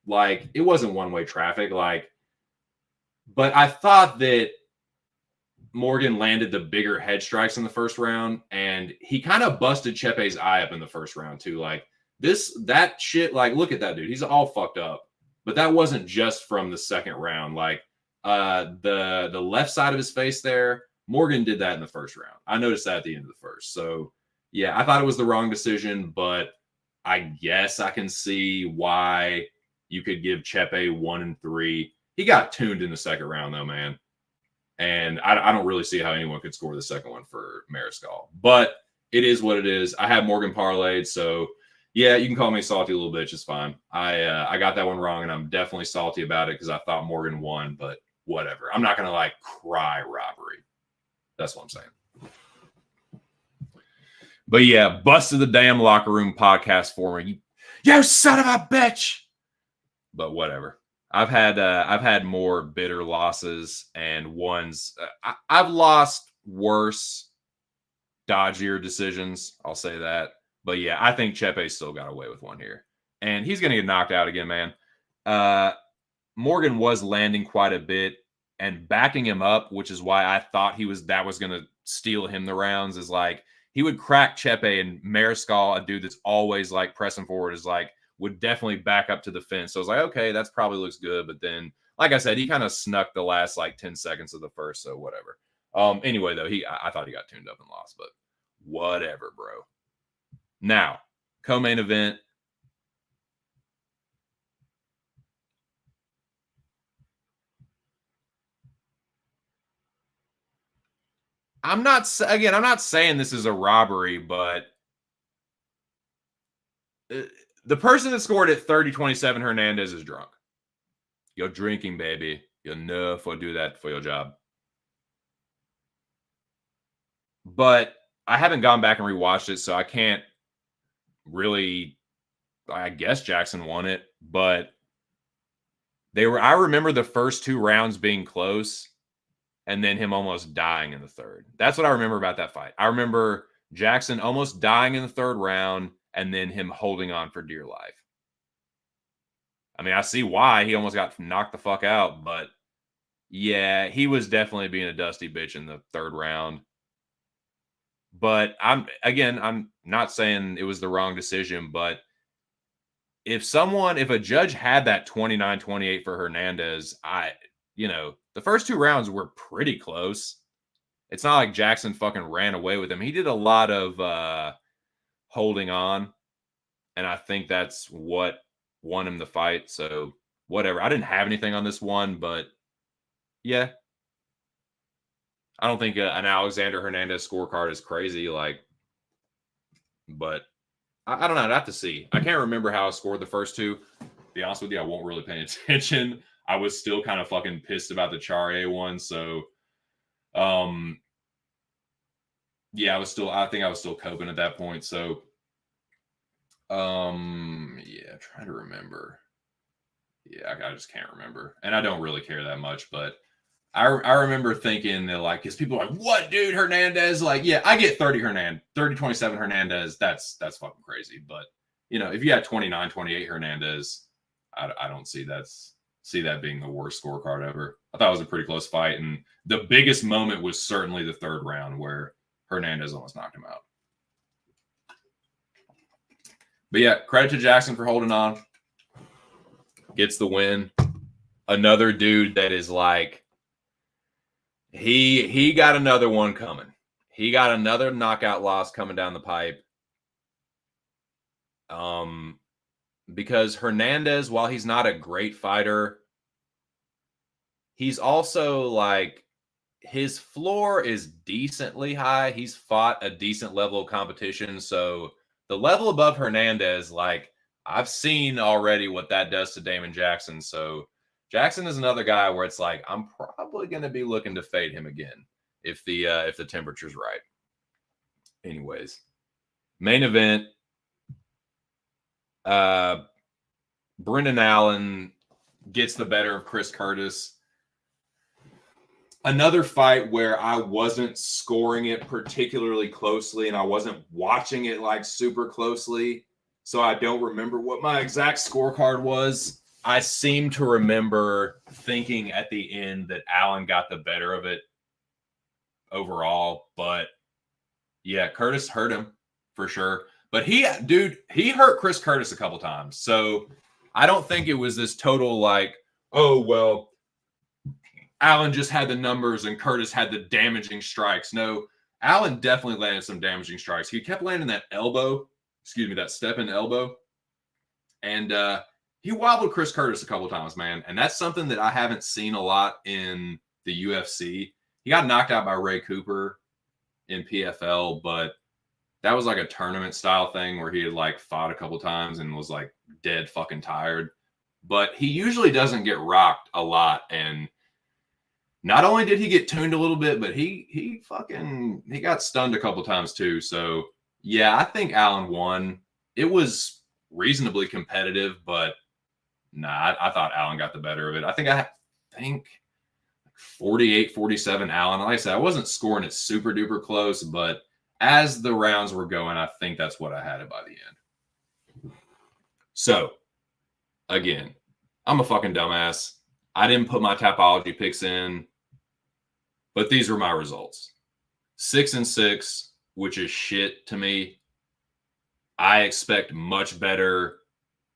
like, it wasn't one-way traffic. Like, but I thought that Morgan landed the bigger head strikes in the first round, and he kind of busted Chepe's eye up in the first round too. Like, that shit, like, look at that dude. He's all fucked up. But that wasn't just from the second round. Like, the left side of his face there, Morgan did that in the first round. I noticed that at the end of the first. So, yeah, I thought it was the wrong decision, but I guess I can see why you could give Chepe 1 and 3. He got tuned in the second round, though, man. And I don't really see how anyone could score the second one for Mariscal. But it is what it is. I have Morgan parlayed, so yeah, you can call me salty a little bitch. It's fine. I got that one wrong, and I'm definitely salty about it because I thought Morgan won, but whatever. I'm not going to, like, cry robbery. That's what I'm saying. But yeah, busted the damn locker room podcast for me. You son of a bitch. But whatever. I've had more bitter losses and ones. I've lost worse, dodgier decisions. I'll say that. But yeah, I think Chepe still got away with one here, and he's going to get knocked out again, man. Morgan was landing quite a bit and backing him up, which is why I thought that was going to steal him the rounds. Is like, he would crack Chepe, and Mariscal, a dude that's always like pressing forward, is like, would definitely back up to the fence. So I was like, okay, that's probably looks good. But then, like I said, he kind of snuck the last like 10 seconds of the first. So whatever. Anyway, though, I thought he got tuned up and lost, but whatever, bro. Now, co-main event. I'm not saying this is a robbery, but the person that scored at 30-27, Hernandez, is drunk. You're drinking, baby. You'll never do that for your job. But I haven't gone back and rewatched it, so I can't really. I guess Jackson won it, but I remember the first two rounds being close, and then him almost dying in the third. That's what I remember about that fight. I remember Jackson almost dying in the third round, and then him holding on for dear life. I mean, I see why he almost got knocked the fuck out, but yeah, he was definitely being a dusty bitch in the third round. But I'm not saying it was the wrong decision, but if a judge had that 29-28 for Hernandez, the first 2 rounds were pretty close. It's not like Jackson fucking ran away with him. He did a lot of holding on, and I think that's what won him the fight. So whatever. I didn't have anything on this one, but yeah, I don't think an Alexander Hernandez scorecard is crazy. But I don't know. I'd have to see. I can't remember how I scored the first 2. To be honest with you, I won't really pay attention. I was still kind of fucking pissed about the Charrier one. So, yeah, I think I was still coping at that point. So, yeah, trying to remember. Yeah, I just can't remember. And I don't really care that much, but I remember thinking that, because people are like, what, dude, Hernandez? Yeah, I get 30-27 Hernandez. That's fucking crazy. But, if you had 29-28 Hernandez, I don't see that being the worst scorecard ever. I thought it was a pretty close fight. And the biggest moment was certainly the 3rd round where Hernandez almost knocked him out. But yeah, credit to Jackson for holding on. Gets the win. Another dude that is he got another one coming. He got another knockout loss coming down the pipe. Because Hernandez, while he's not a great fighter, he's also his floor is decently high. He's fought a decent level of competition. So the level above Hernandez, I've seen already what that does to Damon Jackson. So Jackson is another guy where it's I'm probably going to be looking to fade him again if the temperature's right. Anyways, main event. Brendan Allen gets the better of Chris Curtis. Another fight where I wasn't scoring it particularly closely and I wasn't watching it super closely. So I don't remember what my exact scorecard was. I seem to remember thinking at the end that Allen got the better of it overall. But yeah, Curtis hurt him for sure. But he hurt Chris Curtis a couple times. So I don't think it was this total oh, well, Allen just had the numbers and Curtis had the damaging strikes. No, Allen definitely landed some damaging strikes. He kept landing that step-in elbow. And he wobbled Chris Curtis a couple times, man. And that's something that I haven't seen a lot in the UFC. He got knocked out by Ray Cooper in PFL, but that was a tournament style thing where he had fought a couple times and was dead fucking tired. But he usually doesn't get rocked a lot. And not only did he get tuned a little bit, but he got stunned a couple times too. So yeah, I think Allen won. It was reasonably competitive, but nah, I thought Allen got the better of it. I think 48-47 Allen. Like I said, I wasn't scoring it super duper close, but as the rounds were going, I think that's what I had it by the end. So again, I'm a fucking dumbass. I didn't put my Tapology picks in, but these were my results. 6-6, which is shit to me. I expect much better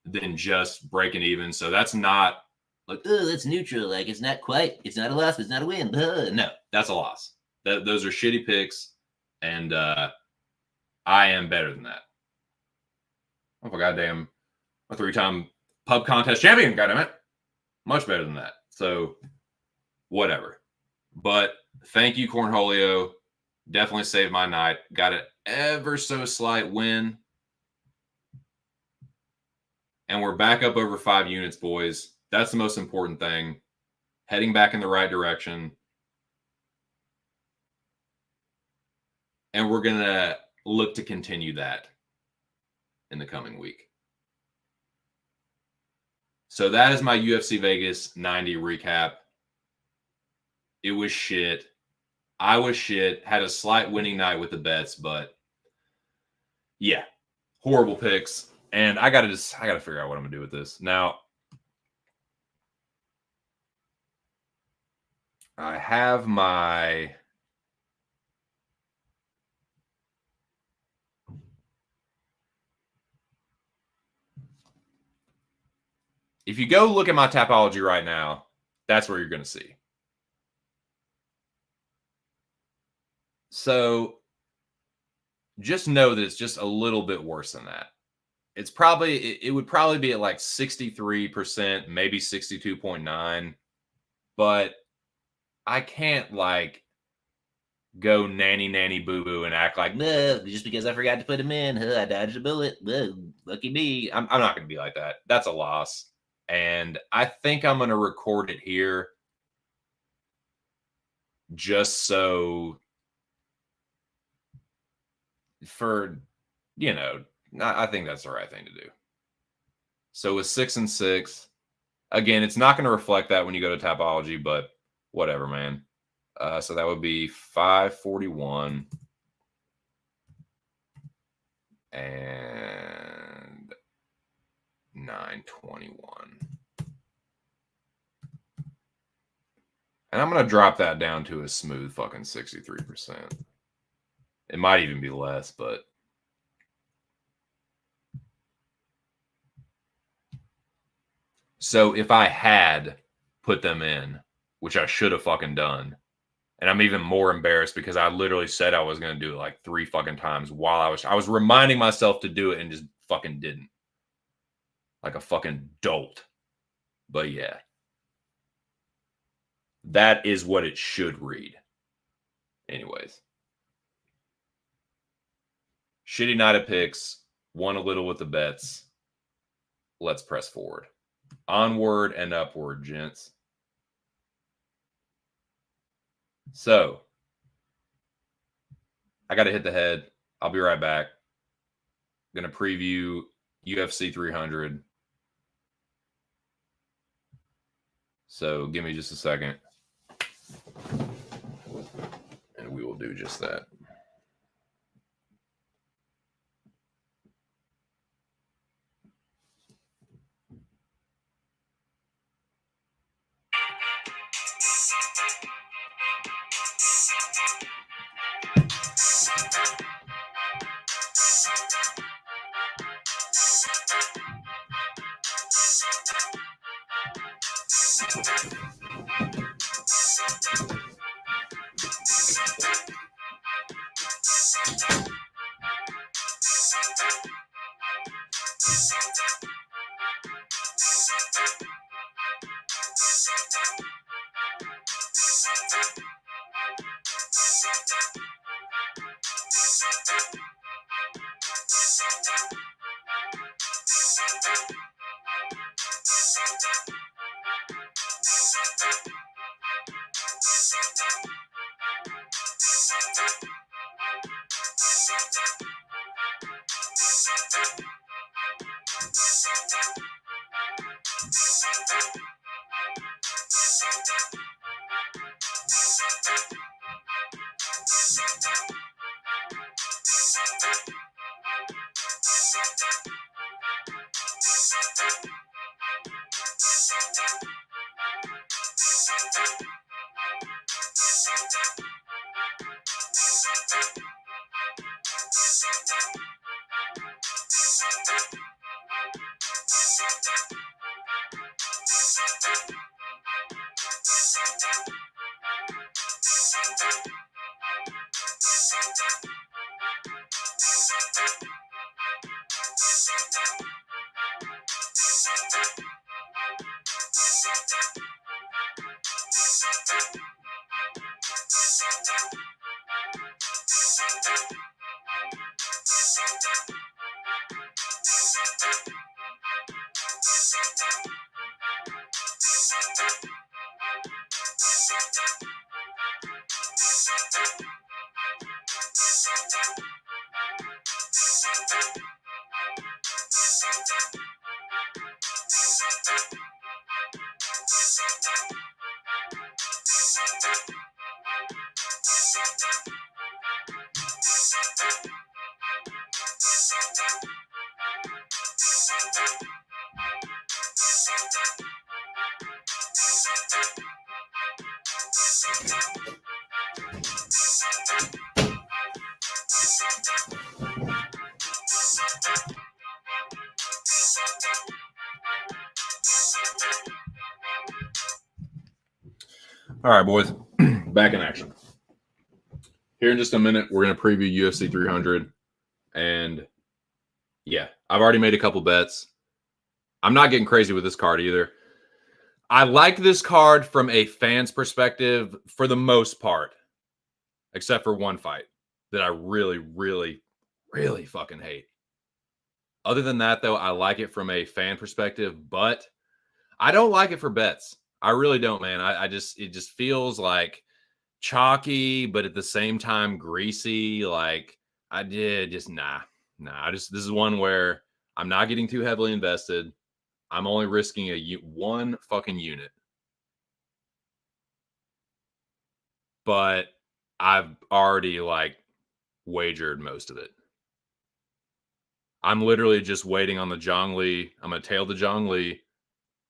than just breaking even. So that's not that's neutral. It's not a loss, it's not a win. No, that's a loss. Those are shitty picks, and I am better than that. I'm a 3-time pub contest champion, goddammit. Much better than that. So whatever. But thank you, Cornholio. Definitely saved my night. Got an ever so slight win. And we're back up over 5 units, boys. That's the most important thing. Heading back in the right direction. And we're going to look to continue that in the coming week. So that is my UFC Vegas 90 recap. It was shit. I was shit. Had a slight winning night with the bets, but yeah, horrible picks. And I gotta figure out what I'm gonna do with this. Now, I have my if you go look at my Tapology right now, That's where you're going to see. So just know that it's just a little bit worse than that. It's probably, it would probably be at like 63%, maybe 62.9, but I can't like go nanny boo boo and act like, no, just because I forgot to put him in, I dodged a bullet. Lucky me. I'm not going to be like that. That's a loss. And I think I'm going to record it here just so for, I think that's the right thing to do. So with 6 and 6, again, it's not going to reflect that when you go to Tapology, but whatever, man. So that would be 541 and 921. And I'm going to drop that down to a smooth fucking 63%. It might even be less, but so if I had put them in, which I should have fucking done, and I'm even more embarrassed because I literally said I was going to do it like 3 fucking times while I was reminding myself to do it and just fucking didn't. Like a fucking dolt. But yeah. That is what it should read. Anyways. Shitty night of picks. Won a little with the bets. Let's press forward. Onward and upward, gents. So, I got to hit the head. I'll be right back. Going to preview UFC 300. So, give me just a second. And we will do just that. All right, boys, back in action. Here in just a minute, we're going to preview UFC 300. And yeah, I've already made a couple bets. I'm not getting crazy with this card either. I like this card from a fan's perspective for the most part, except for one fight that I really, really, really fucking hate. Other than that, though, I like it from a fan perspective, but I don't like it for bets. I really don't, man. It just feels like chalky, but at the same time greasy. Like I did just nah. This is one where I'm not getting too heavily invested. I'm only risking one fucking unit, but I've already like wagered most of it. I'm literally just waiting on the Zhang Li. I'm gonna tail the Zhang Li.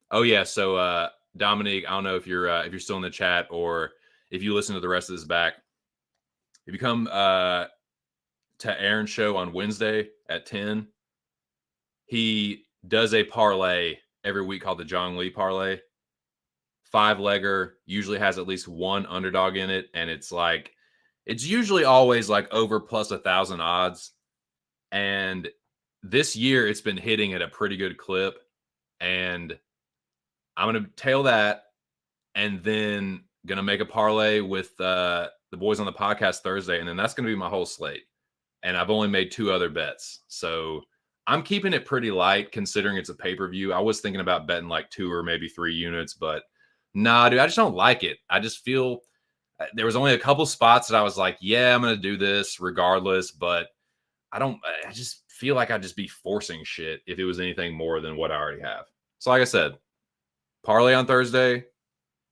Oh yeah, so Dominique, I don't know if you're still in the chat or if you listen to the rest of this back. If you come to Aaron's show on Wednesday at 10, he does a parlay every week called the Zhang Li parlay. 5-legger, usually has at least one underdog in it, and it's usually always like over plus 1,000 odds. And this year it's been hitting at a pretty good clip, and I'm gonna tail that, and then gonna make a parlay with the boys on the podcast Thursday, and then that's gonna be my whole slate. And I've only made 2 other bets, so I'm keeping it pretty light considering it's a pay-per-view. I was thinking about betting like 2 or maybe 3 units, but nah, dude, I just don't like it. I just feel there was only a couple spots that I was like, yeah, I'm gonna do this regardless, but I just feel like I'd just be forcing shit if it was anything more than what I already have. So like I said, parlay on Thursday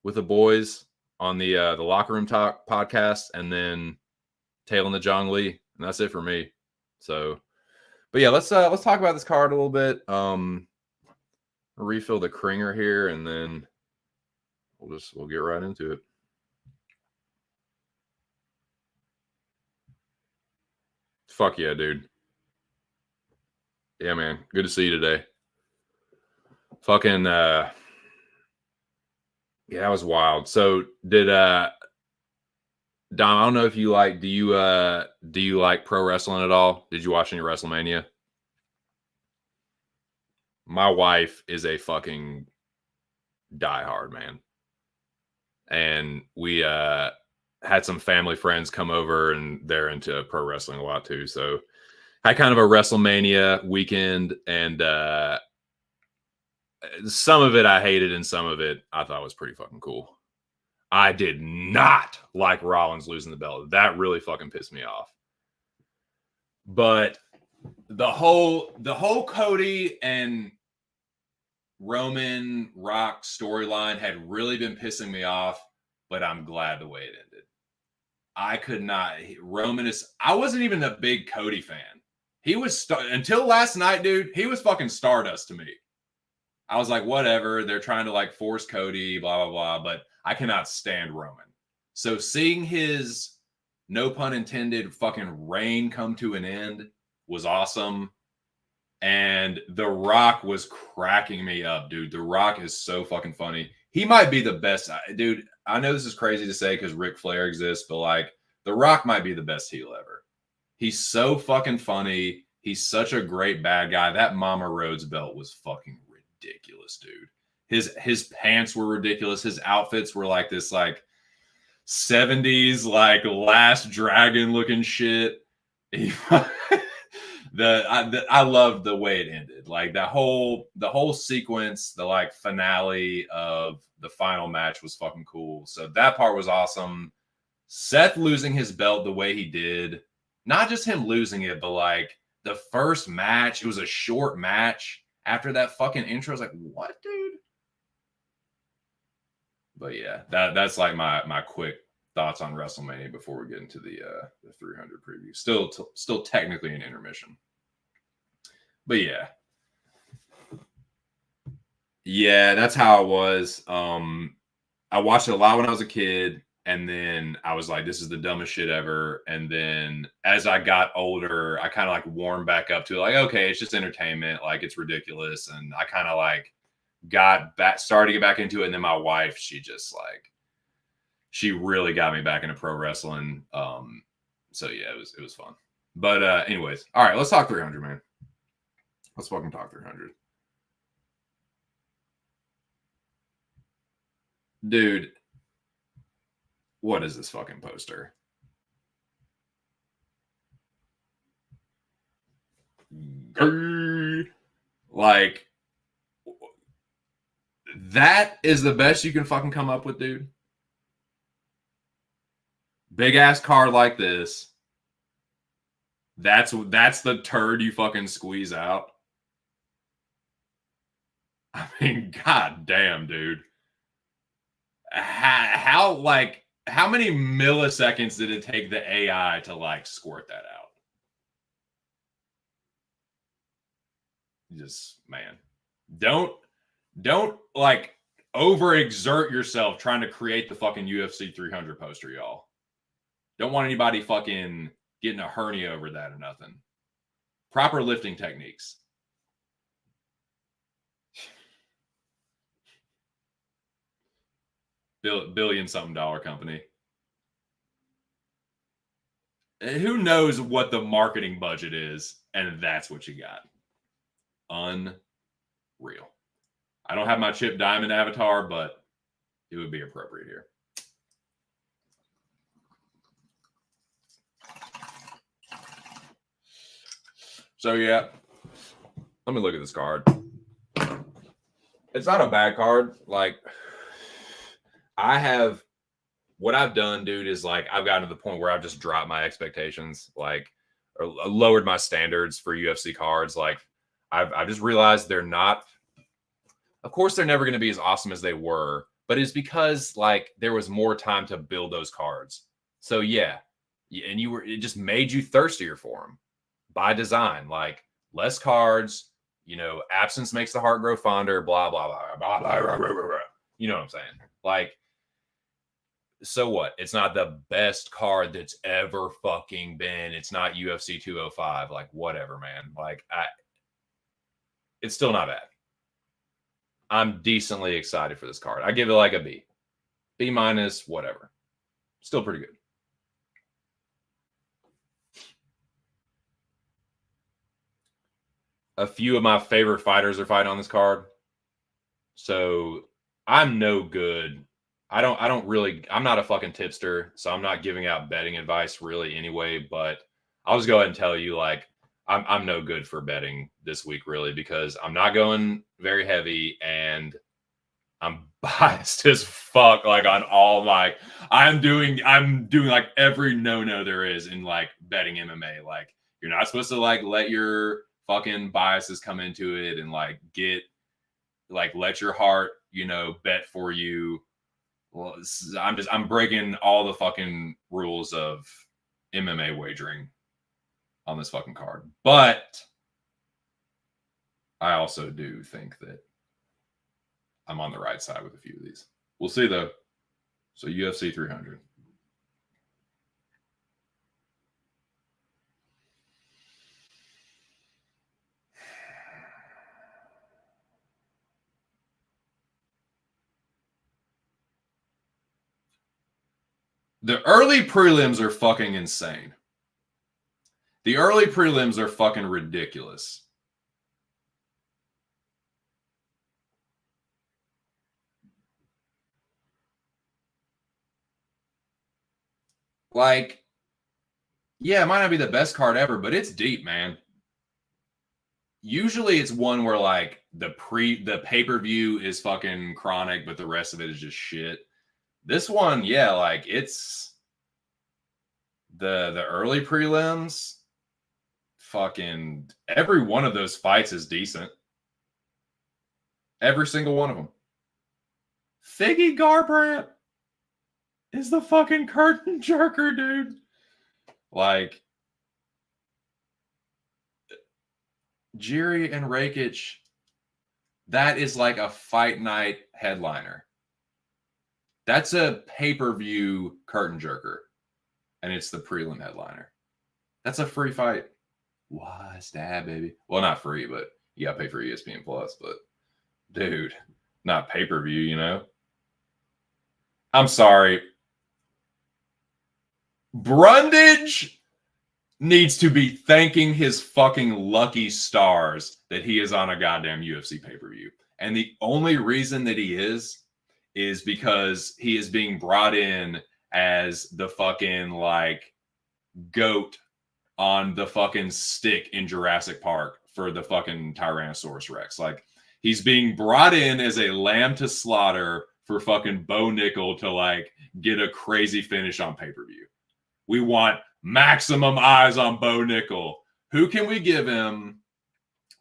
with the boys on the Locker Room Talk podcast, and then tailing the Zhang Li, and that's it for me. So, but yeah, let's talk about this card a little bit. Refill the Kringer here, and then we'll get right into it. Fuck yeah, dude. Yeah, man. Good to see you today. Fucking yeah, that was wild. So did Dom, I don't know if you like, do you like pro wrestling at all? Did you watch any WrestleMania? My wife is a fucking diehard, man. And we had some family friends come over, and they're into pro wrestling a lot too. So had kind of a WrestleMania weekend, and some of it I hated, and some of it I thought was pretty fucking cool. I did not like Rollins losing the belt. That really fucking pissed me off. But the whole Cody and Roman Rock storyline had really been pissing me off, but I'm glad the way it ended. I could not. I wasn't even a big Cody fan. He was until last night, dude. He was fucking Stardust to me. I was like, whatever. They're trying to like force Cody, blah, blah, blah. But I cannot stand Roman. So seeing his, no pun intended, fucking reign come to an end was awesome. And The Rock was cracking me up, dude. The Rock is so fucking funny. He might be the best. Dude, I know this is crazy to say because Ric Flair exists, but like The Rock might be the best heel ever. He's so fucking funny. He's such a great bad guy. That Mama Rhodes belt was fucking ridiculous, dude. His pants were ridiculous. His outfits were like this like 70s like Last Dragon looking shit. I loved the way it ended. Like the whole sequence, the like finale of the final match was fucking cool. So that part was awesome. Seth losing his belt the way he did, not just him losing it, but like the first match, it was a short match. After that fucking intro, I was like, what, dude? But yeah, that's like my quick thoughts on WrestleMania before we get into the 300 preview. Still technically an intermission. But yeah, that's how it was. I watched it a lot when I was a kid, and then I was like, this is the dumbest shit ever. And then as I got older, I kind of like warmed back up to it, like, okay, it's just entertainment, like it's ridiculous. And I kind of like started to get back into it. And then my wife, she just like she really got me back into pro wrestling. So yeah, it was fun. But anyways, all right, let's talk 300, man. Let's fucking talk 300. Dude, what is this fucking poster? Like, that is the best you can fucking come up with, dude. Big ass card like this. That's the turd you fucking squeeze out. I mean, god damn, dude. How many milliseconds did it take the AI to like squirt that out? Just, man, don't like overexert yourself trying to create the fucking UFC 300 poster, y'all. Don't want anybody fucking getting a hernia over that or nothing. Proper lifting techniques. Billion-something dollar company. Who knows what the marketing budget is, and that's what you got. Unreal. I don't have my Chip Diamond avatar, but it would be appropriate here. So yeah, let me look at this card. It's not a bad card. Like, what I've done, dude, is like I've gotten to the point where I've just dropped my expectations, like, or lowered my standards for UFC cards. Like, I've just realized they're not. Of course, they're never going to be as awesome as they were, but it's because like there was more time to build those cards. So yeah, and it just made you thirstier for them by design. Like, less cards, absence makes the heart grow fonder. Blah blah blah blah blah blah blah. Blah. You know what I'm saying? Like, so what? It's not the best card that's ever fucking been. It's not UFC 205. Like, whatever, man. Like, it's still not bad. I'm decently excited for this card. I give it like a B. B minus, whatever. Still pretty good. A few of my favorite fighters are fighting on this card. So I'm no good. I'm not a fucking tipster, so I'm not giving out betting advice really anyway, but I'll just go ahead and tell you, like, I'm no good for betting this week, really, because I'm not going very heavy and I'm biased as fuck. Like, on all, like, I'm doing like every no there is in like betting MMA. Like, you're not supposed to like let your fucking biases come into it and like let your heart, bet for you. Well, I'm breaking all the fucking rules of MMA wagering on this fucking card. But I also do think that I'm on the right side with a few of these. We'll see, though. So UFC 300. The early prelims are fucking insane. The early prelims are fucking ridiculous. Like, yeah, it might not be the best card ever, but it's deep, man. Usually it's one where like the pay-per-view is fucking chronic, but the rest of it is just shit. This one, yeah, like, it's the early prelims, fucking every one of those fights is decent. Every single one of them. Figgy Garbrandt is the fucking curtain jerker, dude. Like, Jiri and Rakic, that is like a fight night headliner. That's a pay-per-view curtain jerker, and it's the prelim headliner. That's a free fight. What's that, baby? Well, not free, but you got to pay for ESPN Plus. But, dude, not pay-per-view, I'm sorry. Brundage needs to be thanking his fucking lucky stars that he is on a goddamn UFC pay-per-view. And the only reason that he is because he is being brought in as the fucking like goat on the fucking stick in Jurassic Park for the fucking Tyrannosaurus Rex. Like, he's being brought in as a lamb to slaughter for fucking Bo Nickel to like get a crazy finish on pay-per-view. We want maximum eyes on Bo Nickel. Who can we give him?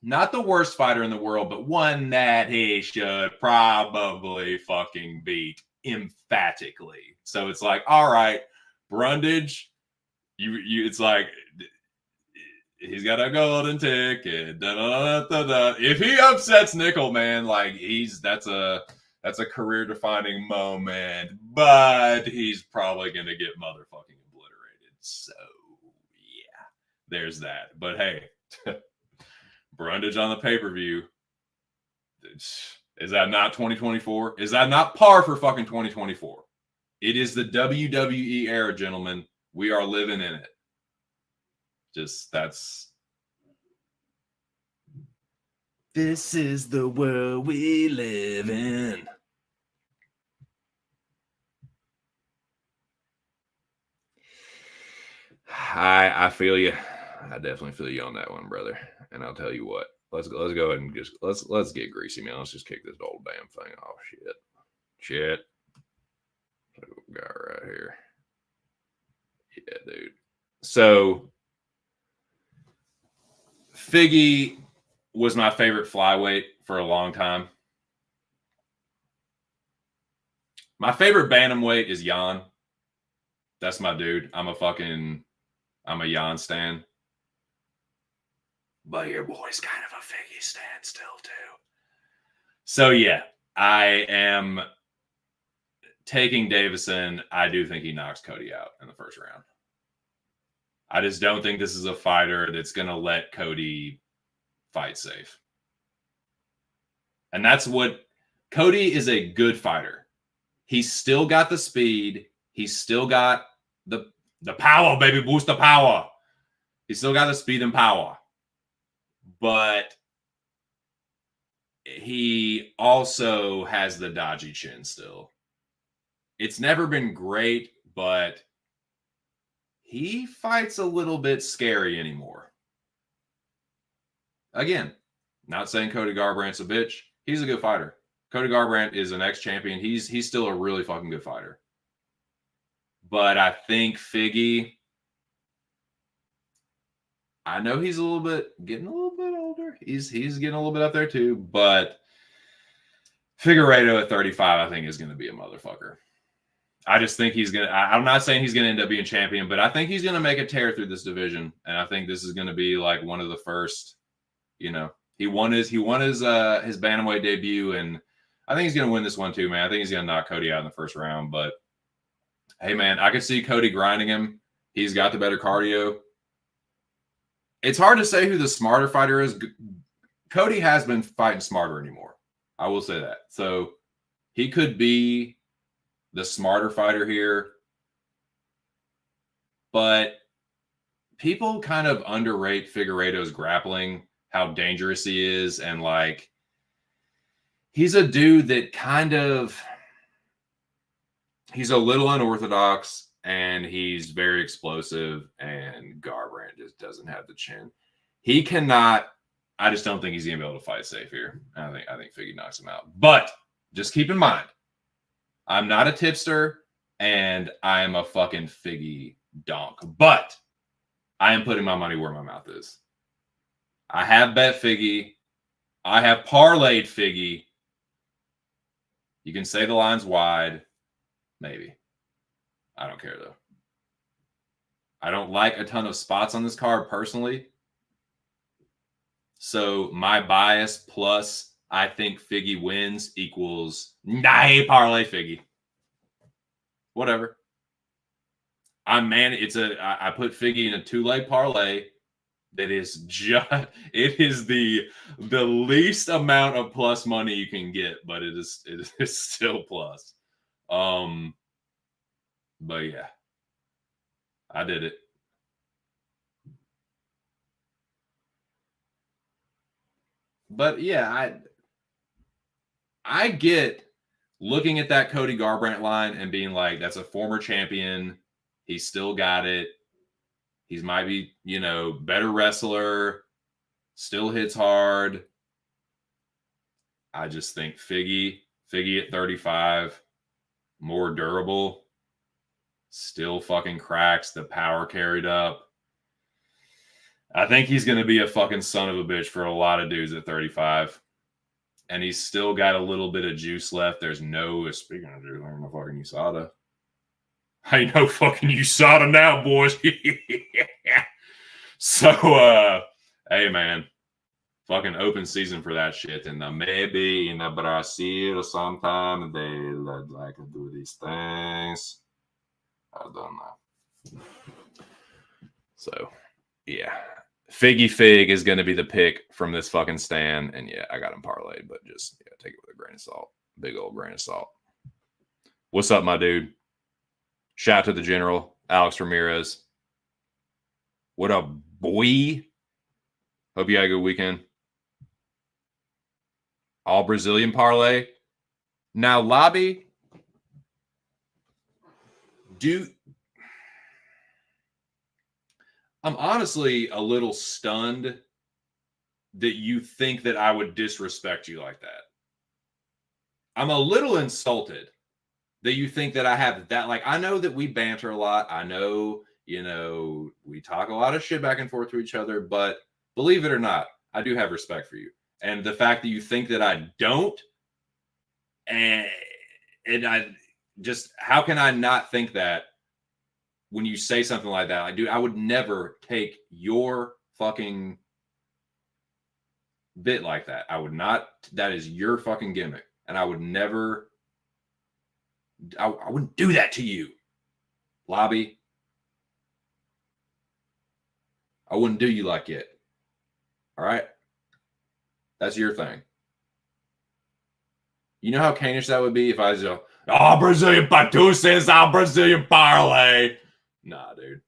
Not the worst fighter in the world, but one that he should probably fucking beat emphatically. So it's like, all right, Brundage, you it's like he's got a golden ticket. Da, da, da, da. If he upsets Nickel, man, like that's a career defining moment, but he's probably gonna get motherfucking obliterated. So yeah, there's that. But hey, Brundage on the pay-per-view. Is that not 2024? Is that not par for fucking 2024? It is the WWE era, gentlemen. We are living in it. Just that's. This is the world we live in. I feel you. I definitely feel you on that one, brother. And I'll tell you what. Let's go ahead and just let's get greasy, man. Let's just kick this old damn thing off. Shit. What we got right here? Yeah, dude. So Figgy was my favorite flyweight for a long time. My favorite bantamweight is Jan. That's my dude. I'm a Jan stan. But your boy's kind of a Figgy stan still, too. So, yeah, I am taking Davison. I do think he knocks Cody out in the first round. I just don't think this is a fighter that's going to let Cody fight safe. And that's what Cody is, a good fighter. He's still got the speed. He's still got the power, baby. Boost the power. He's still got the speed and power. But he also has the dodgy chin still. It's never been great, but he fights a little bit scary anymore. Again, not saying Cody Garbrandt's a bitch. He's a good fighter. Cody Garbrandt is an ex-champion. He's still a really fucking good fighter. But I think Figgy, I know he's getting a little bit older. He's getting a little bit up there too. But Figueiredo at 35, I think, is going to be a motherfucker. I just think I'm not saying he's going to end up being champion, but I think he's going to make a tear through this division. And I think this is going to be like one of the first, he won his bantamweight debut, and I think he's going to win this one too, man. I think he's going to knock Cody out in the first round. But hey, man, I could see Cody grinding him. He's got the better cardio. It's hard to say who the smarter fighter is. Cody has been fighting smarter anymore. I will say that. So he could be the smarter fighter here. But people kind of underrate Figueiredo's grappling, how dangerous he is. And like, he's a dude that he's a little unorthodox. And he's very explosive, and Garbrandt just doesn't have the chin. He cannot. I just don't think he's gonna be able to fight safe here. I think Figgy knocks him out. But just keep in mind, I'm not a tipster, and I am a fucking Figgy donk. But I am putting my money where my mouth is. I have bet Figgy. I have parlayed Figgy. You can say the line's wide, maybe. I don't care, though. I don't like a ton of spots on this card personally. So my bias plus I think Figgy wins equals parlay Figgy. Whatever. I put Figgy in a 2-leg parlay that is it is the least amount of plus money you can get, but it is still plus. But yeah. I did it. But yeah, I get looking at that Cody Garbrandt line and being like, that's a former champion. He's still got it. He's might be, better wrestler, still hits hard. I just think Figgy at 35, more durable, still fucking cracks, the power carried up. I think he's going to be a fucking son of a bitch for a lot of dudes at 35. And he's still got a little bit of juice left. There's no, speaking of juice, I'm no fucking USADA. Ain't no fucking USADA now, boys. So, hey, man. Fucking open season for that shit. And maybe in Brazil sometime they like to do these things. I don't know. So, yeah. Figgy Fig is going to be the pick from this fucking stand. And yeah, I got him parlayed, but just take it with a grain of salt. Big old grain of salt. What's up, my dude? Shout out to the general, Alex Ramirez. What up, boy? Hope you had a good weekend. All Brazilian parlay. Now, Lobby, I'm honestly a little stunned that you think that I would disrespect you like that. I'm a little insulted that you think that I have that. Like, I know that we banter a lot. I know, we talk a lot of shit back and forth to each other, but believe it or not, I do have respect for you. And the fact that you think that I don't, and I just, how can I not think that when you say something like that? Like, dude, I would never take your fucking bit like that. I would not. That is your fucking gimmick. And I would never, I wouldn't do that to you, Lobby. I wouldn't do you like it. All right? That's your thing. You know how canish that would be if I was just, Brazilian Patuces, Brazilian parlay. Nah, dude.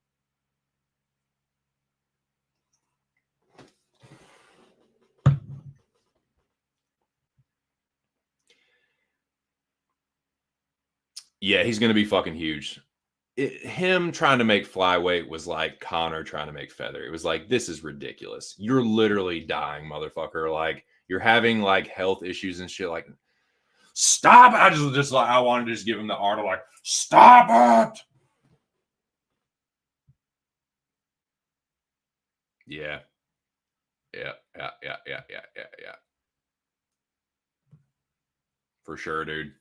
Yeah, he's going to be fucking huge. Him trying to make flyweight was like Conor trying to make feather. It was like, this is ridiculous. You're literally dying, motherfucker. Like, you're having like health issues and shit. Like, stop. I just like, I wanted to just give him the art of like, stop it. Yeah. Yeah. For sure, dude.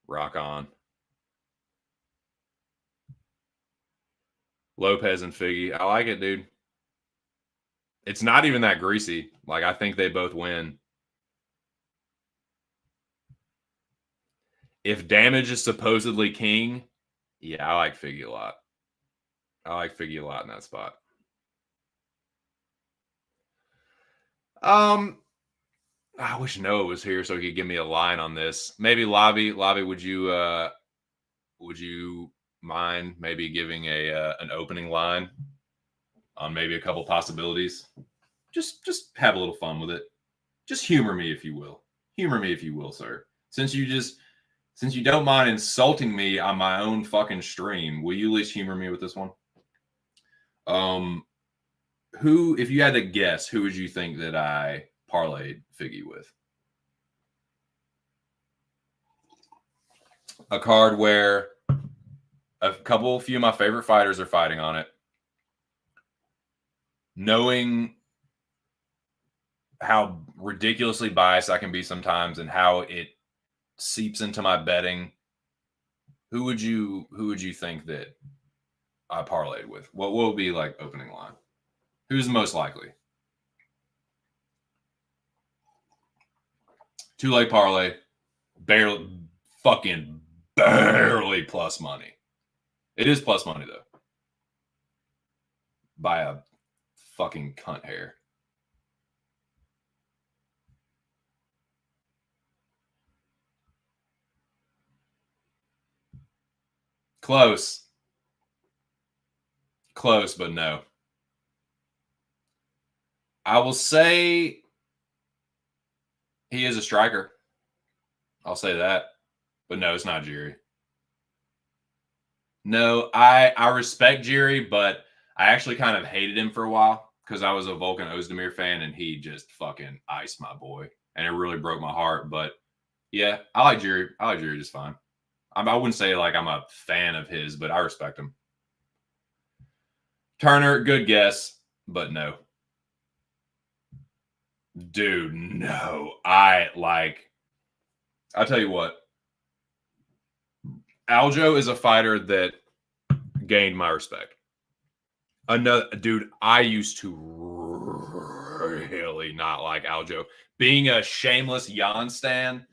Rock on. Lopez and Figgy. I like it, dude. It's not even that greasy. Like, I think they both win. If damage is supposedly king, yeah, I like Figgy a lot. I like Figgy a lot in that spot. I wish Noah was here so he could give me a line on this. Maybe Lobby, would you mind maybe giving an opening line on maybe a couple possibilities? Just have a little fun with it. Just humor me if you will. Humor me if you will, sir. Since you don't mind insulting me on my own fucking stream, will you at least humor me with this one? Who, if you had to guess, who would you think that I parlayed Figgy with? A card where a few of my favorite fighters are fighting on it. Knowing how ridiculously biased I can be sometimes and how it seeps into my betting, who would you think that I parlayed with? What will be like opening line? Who's the most likely? Two-leg parlay, fucking barely plus money. It is plus money though, by a fucking cunt hair. Close. Close, but no. I will say he is a striker. I'll say that. But no, it's not Jiri. No, I respect Jiri, but I actually kind of hated him for a while because I was a Volkan Ozdemir fan and he just fucking iced my boy. And it really broke my heart. But yeah, I like Jiri. I like Jiri just fine. I wouldn't say like I'm a fan of his, but I respect him. Turner, good guess, but no. Dude, no. I'll tell you what. Aljo is a fighter that gained my respect. Another dude, I used to really not like Aljo. Being a shameless Jan stan,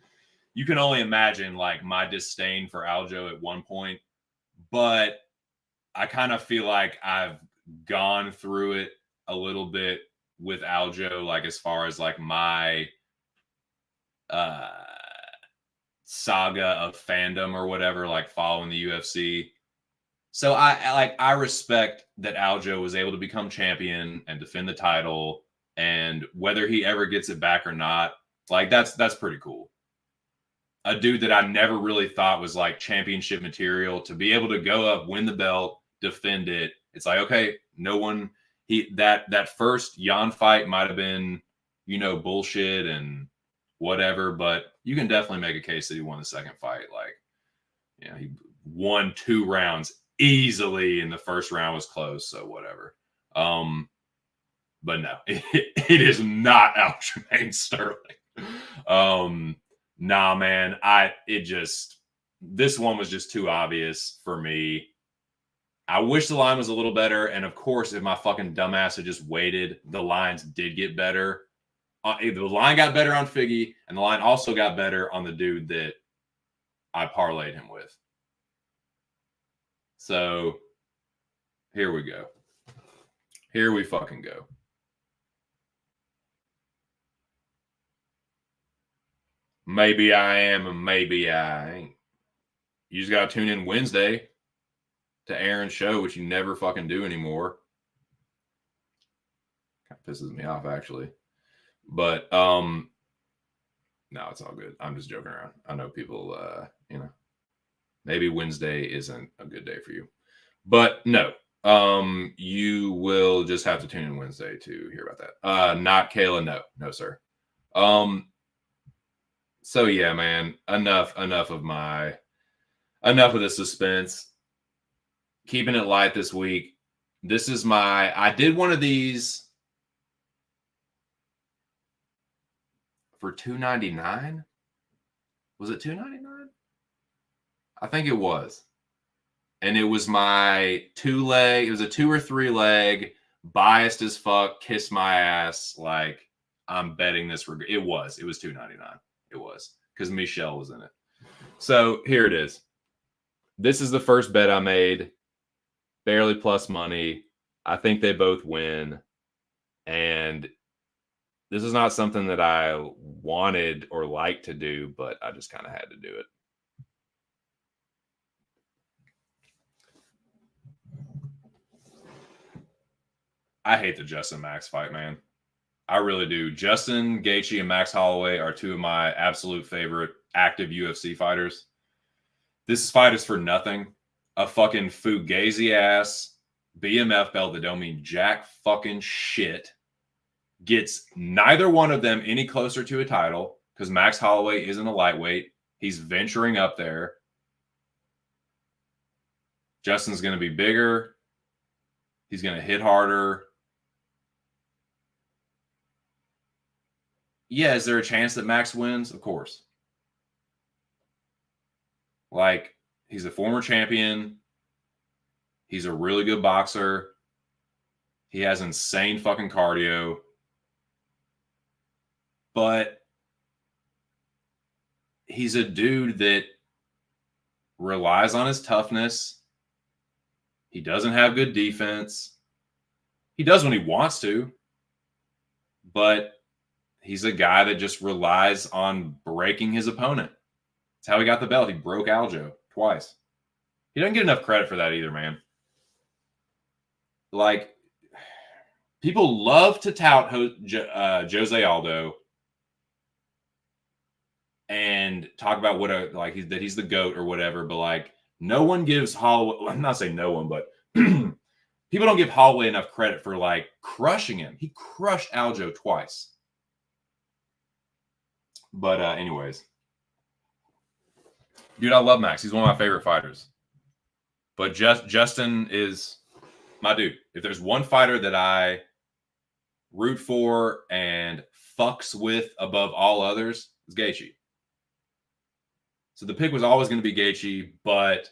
you can only imagine like my disdain for Aljo at one point. But I kind of feel like I've gone through it a little bit with Aljo, like as far as like my saga of fandom or whatever, like following the UFC. So I respect that Aljo was able to become champion and defend the title, and whether he ever gets it back or not, like that's pretty cool. A dude that I never really thought was like championship material to be able to go up, win the belt, defend it. It's like, okay, no one that first Jan fight might have been, bullshit and whatever, but you can definitely make a case that he won the second fight. Like, he won 2 rounds easily, and the first round was close, so whatever. But no, it is not Aljamain Sterling. Nah, man, this one was just too obvious for me. I wish the line was a little better, and of course, if my fucking dumbass had just waited, the lines did get better. The line got better on Figgy, and the line also got better on the dude that I parlayed him with. So here we go. Here we fucking go. Maybe I am and maybe I ain't. You just got to tune in Wednesday to Aaron's show, which you never fucking do anymore. Kind of pisses me off, actually. But, no, it's all good. I'm just joking around. I know people, maybe Wednesday isn't a good day for you. But no, you will just have to tune in Wednesday to hear about that. Not Kayla, no, sir. So yeah, man, enough of the suspense. Keeping it light this week. This is I did one of these for $2.99. Was it $2.99? I think it was. And it was my 2-leg. It was a 2 or 3 leg, biased as fuck, kiss my ass. Like, I'm betting this. It was $2.99. It was because Michelle was in it. So here it is. This is the first bet I made. Barely plus money. I think they both win. And this is not something that I wanted or liked to do, but I just kind of had to do it. I hate the Justin Max fight, man. I really do. Justin Gaethje and Max Holloway are 2 of my absolute favorite active UFC fighters. This fight is for nothing. A fucking fugazi ass BMF belt that don't mean jack fucking shit gets neither one of them any closer to a title because Max Holloway isn't a lightweight. He's venturing up there. Justin's going to be bigger. He's going to hit harder. Yeah, is there a chance that Max wins? Of course. Like, he's a former champion. He's a really good boxer. He has insane fucking cardio. But he's a dude that relies on his toughness. He doesn't have good defense. He does when he wants to. But he's a guy that just relies on breaking his opponent. That's how he got the belt. He broke Aljo twice. He doesn't get enough credit for that either, man. like people love to tout Jose Aldo and talk about what that he's the GOAT or whatever, but like no one gives Holloway. I'm not saying no one, but people don't give Holloway enough credit for like crushing him. He crushed Aljo twice. But anyways, dude, I love Max. He's one of my favorite fighters. But Justin is my dude. If there's one fighter that I root for and fucks with above all others, it's Gaethje. So the pick was always going to be Gaethje, but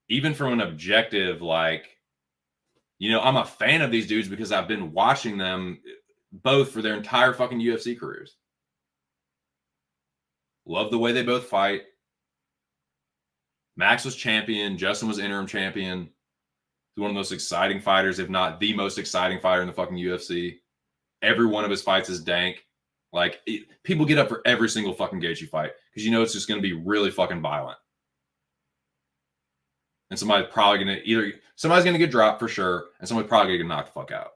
even from an objective, like, you know, I'm a fan of these dudes because I've been watching them both for their entire fucking UFC careers. Love the way they both fight. Max was champion. Justin was interim champion. He's one of the most exciting fighters, if not the most exciting fighter in the fucking UFC. Every one of his fights is dank. Like, people get up for every single fucking Gaethje fight because you know it's just going to be really fucking violent. And somebody's probably going to somebody's going to get dropped for sure, and somebody's probably going to get knocked the fuck out.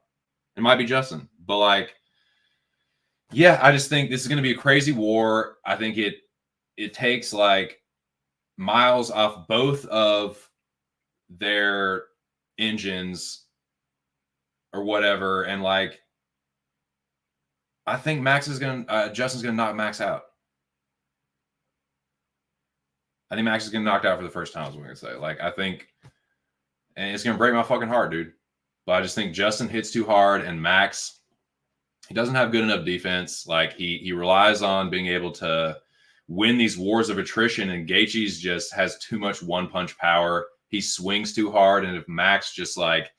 It might be Justin, but like, yeah, I just think this is going to be a crazy war. I think it takes like miles off both of their engines or whatever, and like, I think Justin's going to knock Max out. I think Max is going to knock out for the first time, is what I'm going to say. Like, I think, and it's going to break my fucking heart, dude. But I just think Justin hits too hard, and Max, he doesn't have good enough defense. Like, he relies on being able to win these wars of attrition, and Gaethje's just has too much one-punch power. He swings too hard, and if Max just, like,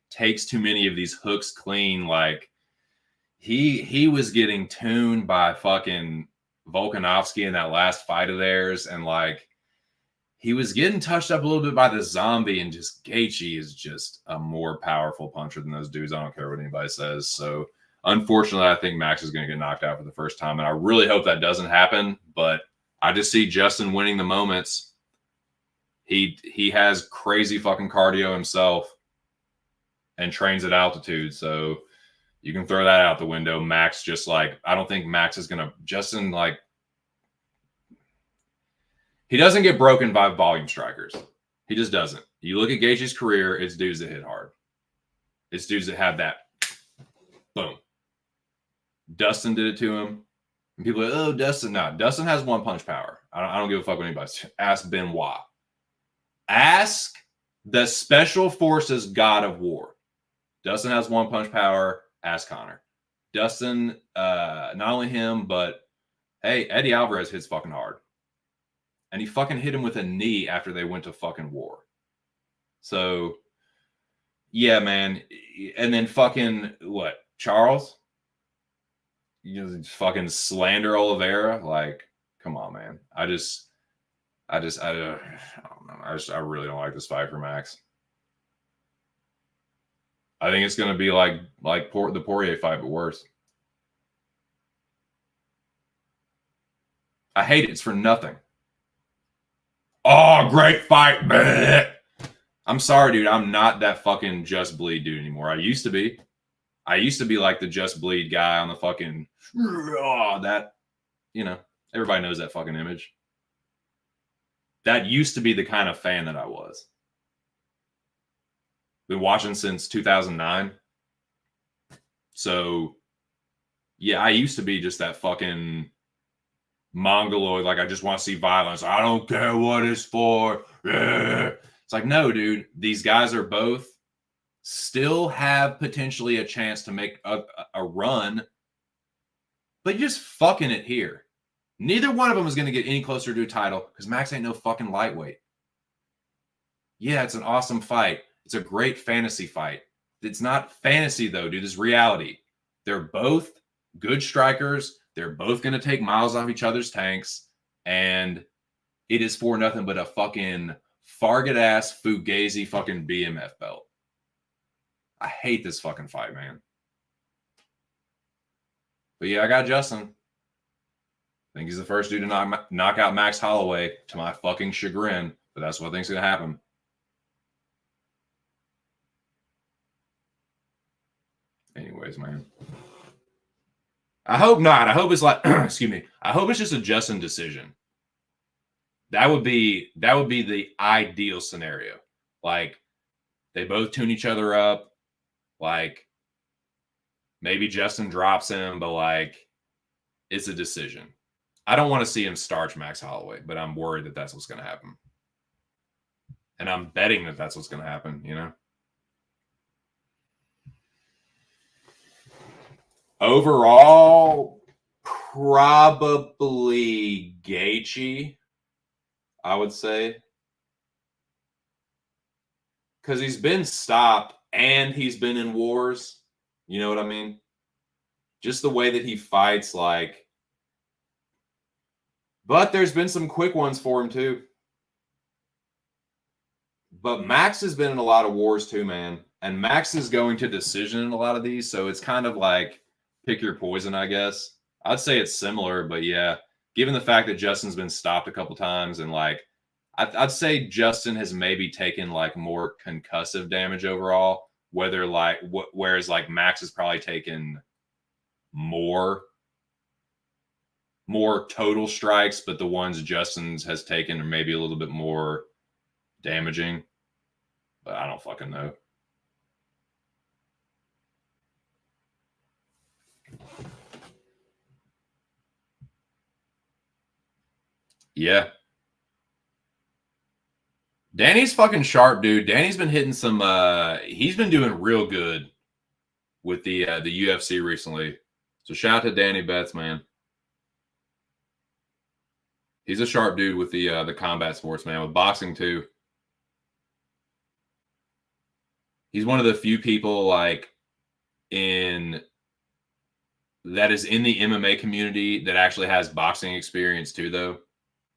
takes too many of these hooks clean, like, he was getting tuned by fucking Volkanovski in that last fight of theirs, and, like, he was getting touched up a little bit by the zombie, and just Gaethje is just a more powerful puncher than those dudes. I don't care what anybody says. So, unfortunately, I think Max is going to get knocked out for the first time, and I really hope that doesn't happen. But I just see Justin winning the moments. He has crazy fucking cardio himself and trains at altitude, so you can throw that out the window. Max just like, I don't think Max is going to, Justin, like, he doesn't get broken by volume strikers. He just doesn't. You look at Gaethje's career, it's dudes that hit hard. It's dudes that have that boom. Dustin did it to him. And people are like, oh, Dustin. No, Dustin has one punch power. I don't give a fuck what anybody says. Ask Benoit. Ask the Special Forces God of War. Dustin has one punch power. Ask Conor. Dustin, not only him, but hey, Eddie Alvarez hits fucking hard. And he fucking hit him with a knee after they went to fucking war. So, yeah, man. And then fucking, what, Charles? You know, fucking slander Oliveira? Like, come on, man. I don't know. I really don't like this fight for Max. I think it's going to be like the Poirier fight, but worse. I hate it. It's for nothing. Oh, great fight. Bleh. I'm sorry, dude. I'm not that fucking Just Bleed dude anymore. I used to be. Like the Just Bleed guy on the fucking, that, you know, everybody knows that fucking image. That used to be the kind of fan that I was. Been watching since 2009. So, yeah, I used to be just that fucking mongoloid, like, I just want to see violence. I don't care what it's for. It's like, no, dude, these guys are both still have potentially a chance to make a run, but you're just fucking it here. Neither one of them is going to get any closer to a title because Max ain't no fucking lightweight. Yeah, it's an awesome fight. It's a great fantasy fight. It's not fantasy, though, dude. It's reality. They're both good strikers. They're both going to take miles off each other's tanks, and it is for nothing but a fucking Fargad-ass Fugazi fucking BMF belt. I hate this fucking fight, man. But yeah, I got Justin. I think he's the first dude to knock out Max Holloway, to my fucking chagrin, but that's what I think's going to happen. anyways, man. I hope not. I hope it's like, excuse me. I hope it's just a Justin decision. That would be the ideal scenario. Like, they both tune each other up. Like, maybe Justin drops him, but like, it's a decision. I don't want to see him starch Max Holloway, but I'm worried that that's what's going to happen. And I'm betting that that's what's going to happen, you know? Overall, probably Gaethje, I would say. Because he's been stopped and he's been in wars. You know what I mean? Just the way that he fights, like. But there's been some quick ones for him, too. But Max has been in a lot of wars, too, man. And Max is going to decision in a lot of these. So it's kind of like pick your poison, I guess. I'd say it's similar, but yeah, given the fact that Justin's been stopped a couple times and like, I'd say Justin has maybe taken like more concussive damage overall, whether like whereas like Max has probably taken more total strikes, but the ones Justin's has taken are maybe a little bit more damaging. But I don't fucking know. Yeah. Danny's fucking sharp, dude. Danny's been hitting some he's been doing real good with the UFC recently. So shout out to Danny Betts, man. He's a sharp dude with the combat sports, man, with boxing too. He's one of the few people like that is in the MMA community that actually has boxing experience too, though.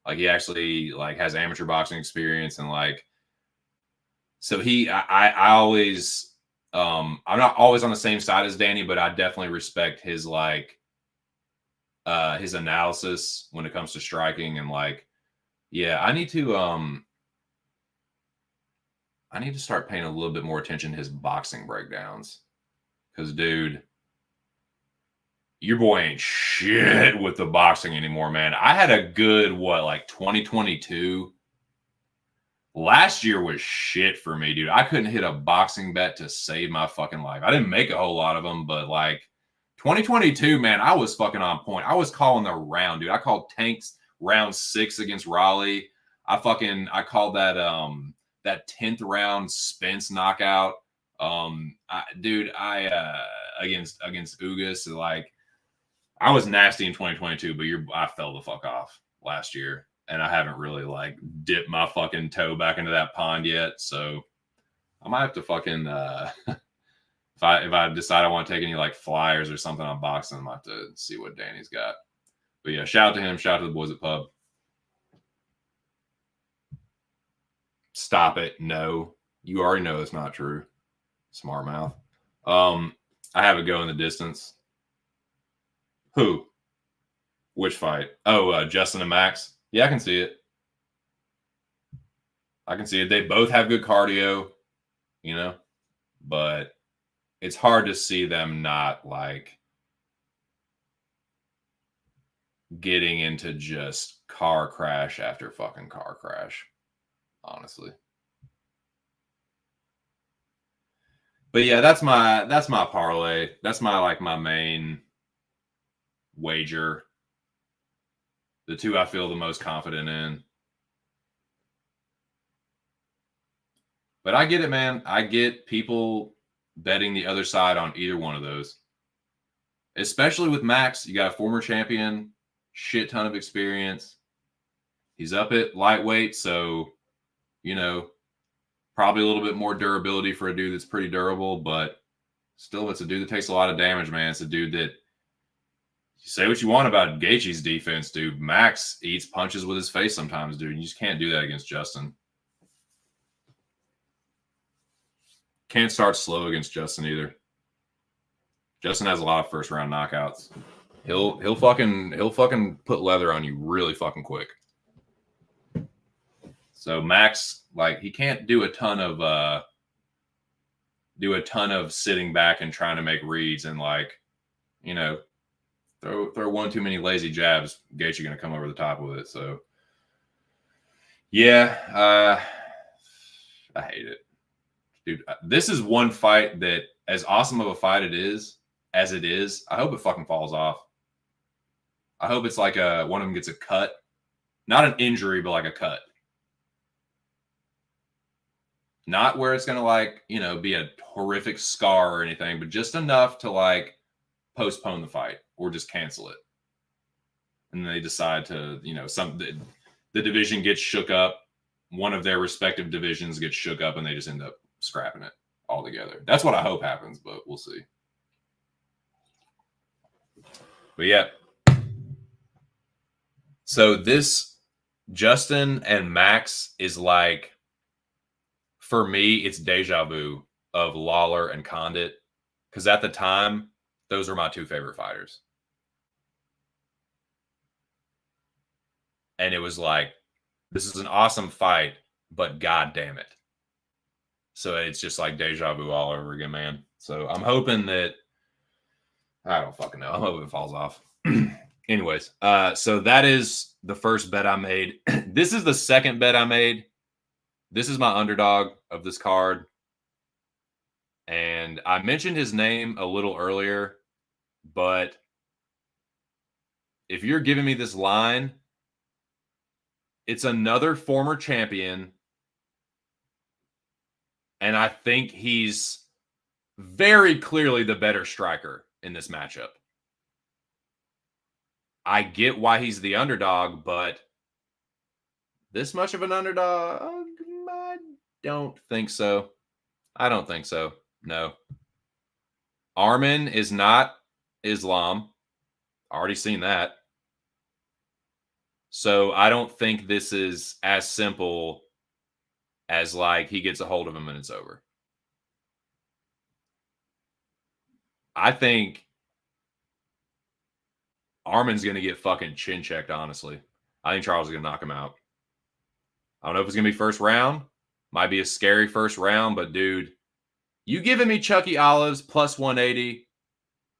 Like he actually like has amateur boxing experience and like, so I always, I'm not always on the same side as Danny, but I definitely respect his like, his analysis when it comes to striking and like, yeah, I need to start paying a little bit more attention to his boxing breakdowns. Cause dude, your boy ain't shit with the boxing anymore, man. I had a good, like 2022. Last year was shit for me, dude. I couldn't hit a boxing bet to save my fucking life. I didn't make a whole lot of them, but like 2022, man, I was fucking on point. I was calling the round, dude. I called Tank's round 6 against Raleigh. I called that that 10th round Spence knockout. Against Ugas, like I was nasty in 2022, but I fell the fuck off last year. And I haven't really like dipped my fucking toe back into that pond yet. So I might have to fucking if I decide I want to take any like flyers or something on boxing, I might have to see what Danny's got. But yeah, shout out to him, shout out to the boys at Pub. Stop it. No. You already know it's not true. Smart mouth. I have it go in the distance. Who? Which fight? Oh, Justin and Max. Yeah, I can see it. I can see it. They both have good cardio, you know, but it's hard to see them not like getting into just car crash after fucking car crash, honestly. But yeah, that's my parlay. That's my main wager. The two I feel the most confident in. But I get it, man. I get people betting the other side on either one of those. Especially with Max, you got a former champion, shit ton of experience. He's up at lightweight, so, you know, probably a little bit more durability for a dude that's pretty durable, but still, it's a dude that takes a lot of damage, man. It's a dude that, you say what you want about Gaethje's defense, dude. Max eats punches with his face sometimes, dude. You just can't do that against Justin. Can't start slow against Justin either. Justin has a lot of first round knockouts. He'll fucking put leather on you really fucking quick. So Max, like, he can't do a ton of do a ton of sitting back and trying to make reads and like, you know, throw one too many lazy jabs. Gaethje going to come over the top with it. So yeah, I hate it, dude. This is one fight that, as awesome of a fight as it is, I hope it fucking falls off. I hope it's like one of them gets a cut, not an injury, but like a cut. Not where it's going to like, you know, be a horrific scar or anything, but just enough to like postpone the fight or just cancel it. And they decide to, you know, the division gets shook up. One of their respective divisions gets shook up and they just end up scrapping it altogether. That's what I hope happens, but we'll see. But yeah. So this Justin and Max is like, for me, it's deja vu of Lawler and Condit. Because at the time, those are my two favorite fighters. And it was like, this is an awesome fight, but god damn it. So it's just like deja vu all over again, man. So I'm hoping that, I don't fucking know. I'm hoping it falls off. Anyways, so that is the first bet I made. This is the second bet I made. This is my underdog of this card. And I mentioned his name a little earlier, but if you're giving me this line, it's another former champion. And I think he's very clearly the better striker in this matchup. I get why he's the underdog, but this much of an underdog, I don't think so. I don't think so. No. Arman is not Islam. Already seen that. So I don't think this is as simple as like he gets a hold of him and it's over. I think Arman's going to get fucking chin checked, honestly. I think Charles is going to knock him out. I don't know if it's going to be first round. Might be a scary first round, but dude, you giving me Chucky Olives plus 180.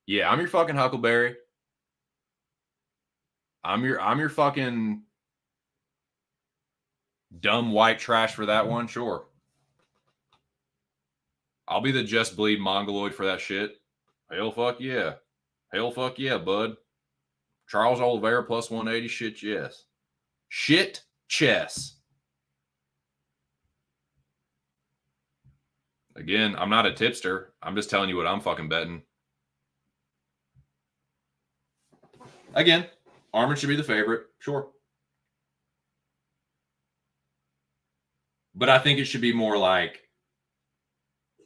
Yeah, I'm your fucking Huckleberry. I'm your fucking dumb white trash for that one. Sure. I'll be the Just Bleed Mongoloid for that shit. Hell fuck yeah. Hell fuck yeah, bud. Charles Oliveira plus 180. Shit yes. Shit chess. Again, I'm not a tipster. I'm just telling you what I'm fucking betting. Again, Arman should be the favorite. Sure. But I think it should be more like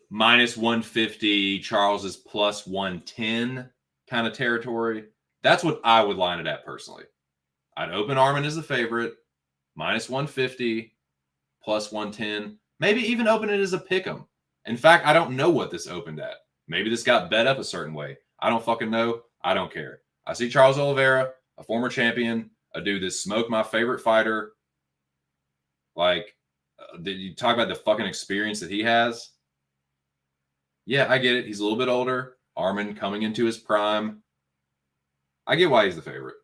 minus 150, Charles is plus 110 kind of territory. That's what I would line it at personally. I'd open Arman as the favorite, minus 150, plus 110. Maybe even open it as a pick'em. In fact, I don't know what this opened at. Maybe this got bet up a certain way. I don't fucking know. I don't care. I see Charles Oliveira, a former champion, a dude that smoked my favorite fighter. Like, did you talk about the fucking experience that he has? Yeah, I get it. He's a little bit older. Arman coming into his prime. I get why he's the favorite.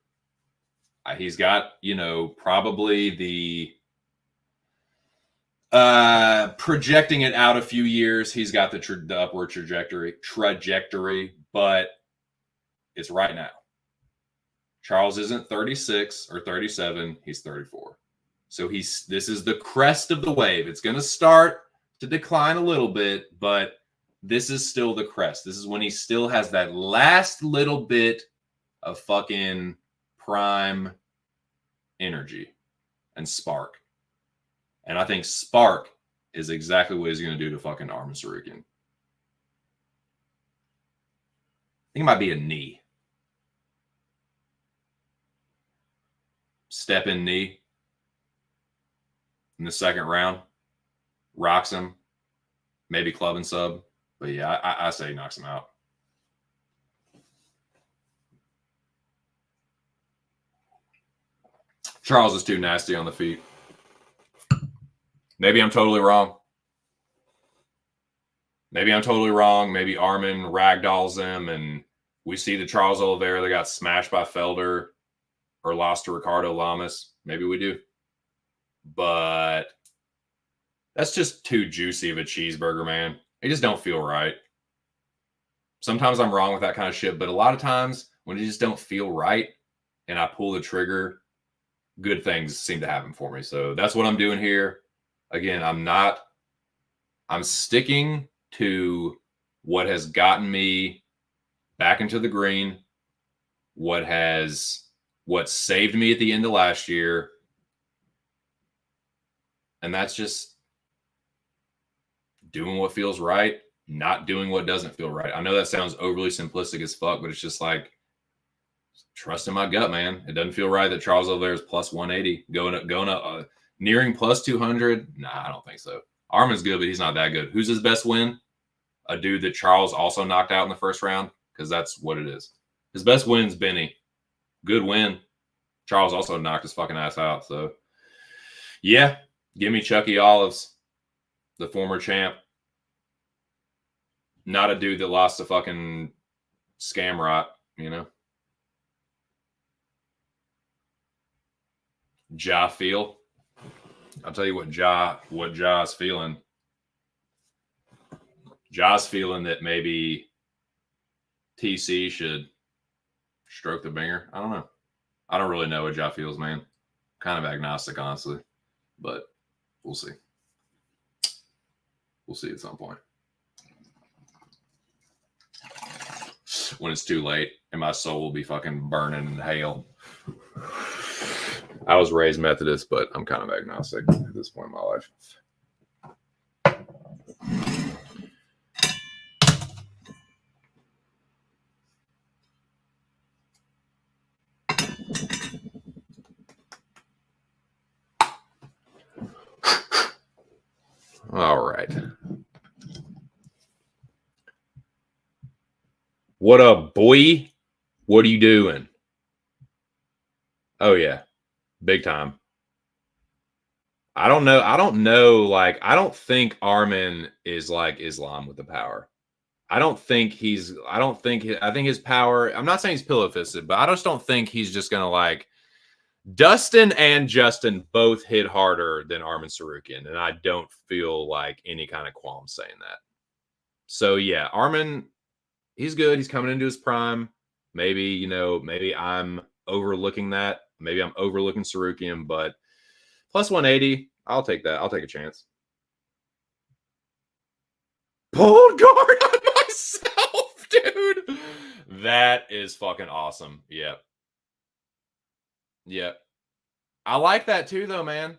He's got, you know, probably the projecting it out a few years, he's got the upward trajectory, but it's right now. Charles isn't 36 or 37, he's 34. So this is the crest of the wave. It's going to start to decline a little bit, but this is still the crest. This is when he still has that last little bit of fucking prime energy and spark. And I think spark is exactly what he's going to do to fucking Arman Tsarukyan. I think it might be a knee. Step in knee in the second round. Rocks him. Maybe club and sub. But yeah, I say he knocks him out. Charles is too nasty on the feet. Maybe I'm totally wrong. Maybe I'm totally wrong. Maybe Arman ragdolls him, and we see the Charles Oliveira that got smashed by Felder or lost to Ricardo Lamas. Maybe we do. But that's just too juicy of a cheeseburger, man. It just don't feel right. Sometimes I'm wrong with that kind of shit, but a lot of times when it just don't feel right and I pull the trigger, good things seem to happen for me. So that's what I'm doing here. Again, I'm sticking to what has gotten me back into the green, what saved me at the end of last year. And that's just doing what feels right, not doing what doesn't feel right. I know that sounds overly simplistic as fuck, but it's just like trust in my gut, man. It doesn't feel right that Charles Oliveira is plus 180 going up, nearing plus 200. Nah, I don't think so. Arman's good, but he's not that good. Who's his best win? A dude that Charles also knocked out in the first round, because that's what it is. His best win's Benny. Good win. Charles also knocked his fucking ass out. So, yeah, give me Chucky Olives, the former champ. Not a dude that lost to fucking Scamrot, you know? Ja feel. I'll tell you what Ja's feeling. Ja's feeling that maybe TC should stroke the binger. I don't know. I don't really know what Ja feels, man. Kind of agnostic, honestly. But we'll see. We'll see at some point. When it's too late and my soul will be fucking burning in hell. I was raised Methodist, but I'm kind of agnostic at this point in my life. All right. What up, boy? What are you doing? Oh, yeah. Big time. I don't know. Like, I don't think Arman is like Islam with the power. I think his power, I'm not saying he's pillow fisted, but I just don't think he's just going to like. Dustin and Justin both hit harder than Arman Tsarukyan, and I don't feel like any kind of qualm saying that. So, yeah, Arman, he's good. He's coming into his prime. Maybe I'm overlooking that. Maybe I'm overlooking Tsarukyan, but plus 180, I'll take that. I'll take a chance. Pulled guard on myself, dude. That is fucking awesome. Yep. Yep. I like that too, though, man.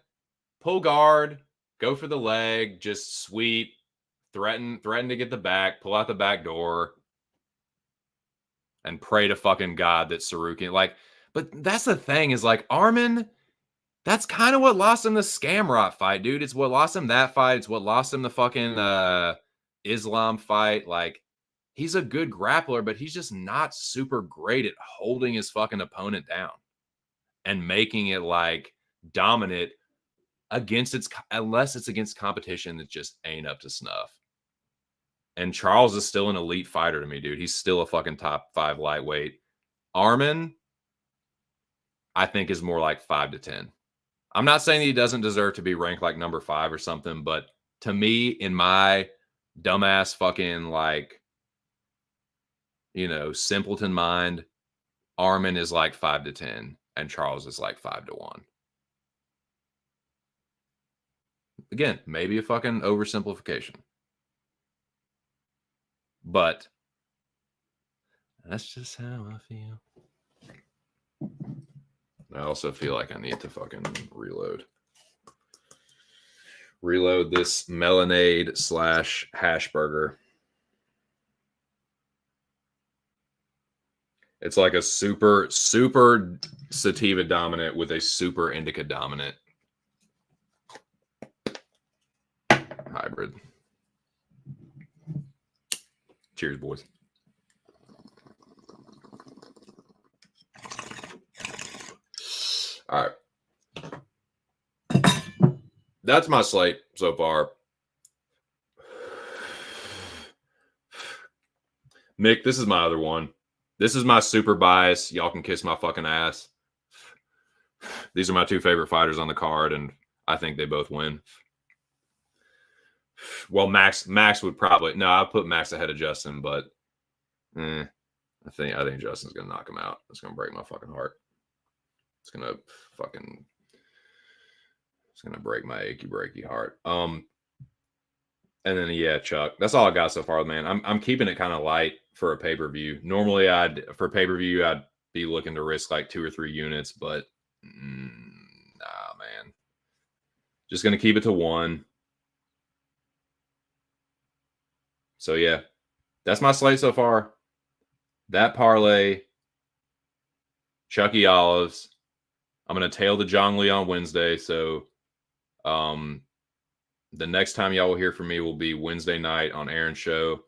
Pull guard, go for the leg, just sweep, threaten to get the back, pull out the back door, and pray to fucking God that Tsarukyan, like, but that's the thing is like Arman, that's kind of what lost him the Scamrot fight, dude. It's what lost him that fight. It's what lost him the fucking Islam fight. Like, he's a good grappler, but he's just not super great at holding his fucking opponent down and making it like dominant unless it's against competition that just ain't up to snuff. And Charles is still an elite fighter to me, dude. He's still a fucking top 5 lightweight. Arman, I think, is more like 5 to 10. I'm not saying he doesn't deserve to be ranked like number 5 or something, but to me, in my dumbass fucking like, simpleton mind, Arman is like 5 to 10 and Charles is like 5 to 1. Again, maybe a fucking oversimplification. But that's just how I feel. I also feel like I need to fucking reload this Melonade / hash burger. It's like a super sativa dominant with a super indica dominant hybrid. Cheers, boys. All right. That's my slate so far. Mick, this is my other one. This is my super bias. Y'all can kiss my fucking ass. These are my two favorite fighters on the card, and I think they both win. Well, Max would probably I'll put Max ahead of Justin, but I think Justin's gonna knock him out. It's gonna break my fucking heart. It's gonna break my achy breaky heart. And then Chuck. That's all I got so far, man. I'm keeping it kind of light for a pay-per-view. Normally for pay-per-view I'd be looking to risk like 2 or 3 units, but nah, man. Just gonna keep it to 1. So yeah, that's my slate so far. That parlay, Chucky Olives. I'm gonna tail the Zhang Li on Wednesday. So the next time y'all will hear from me will be Wednesday night on Aaron's show.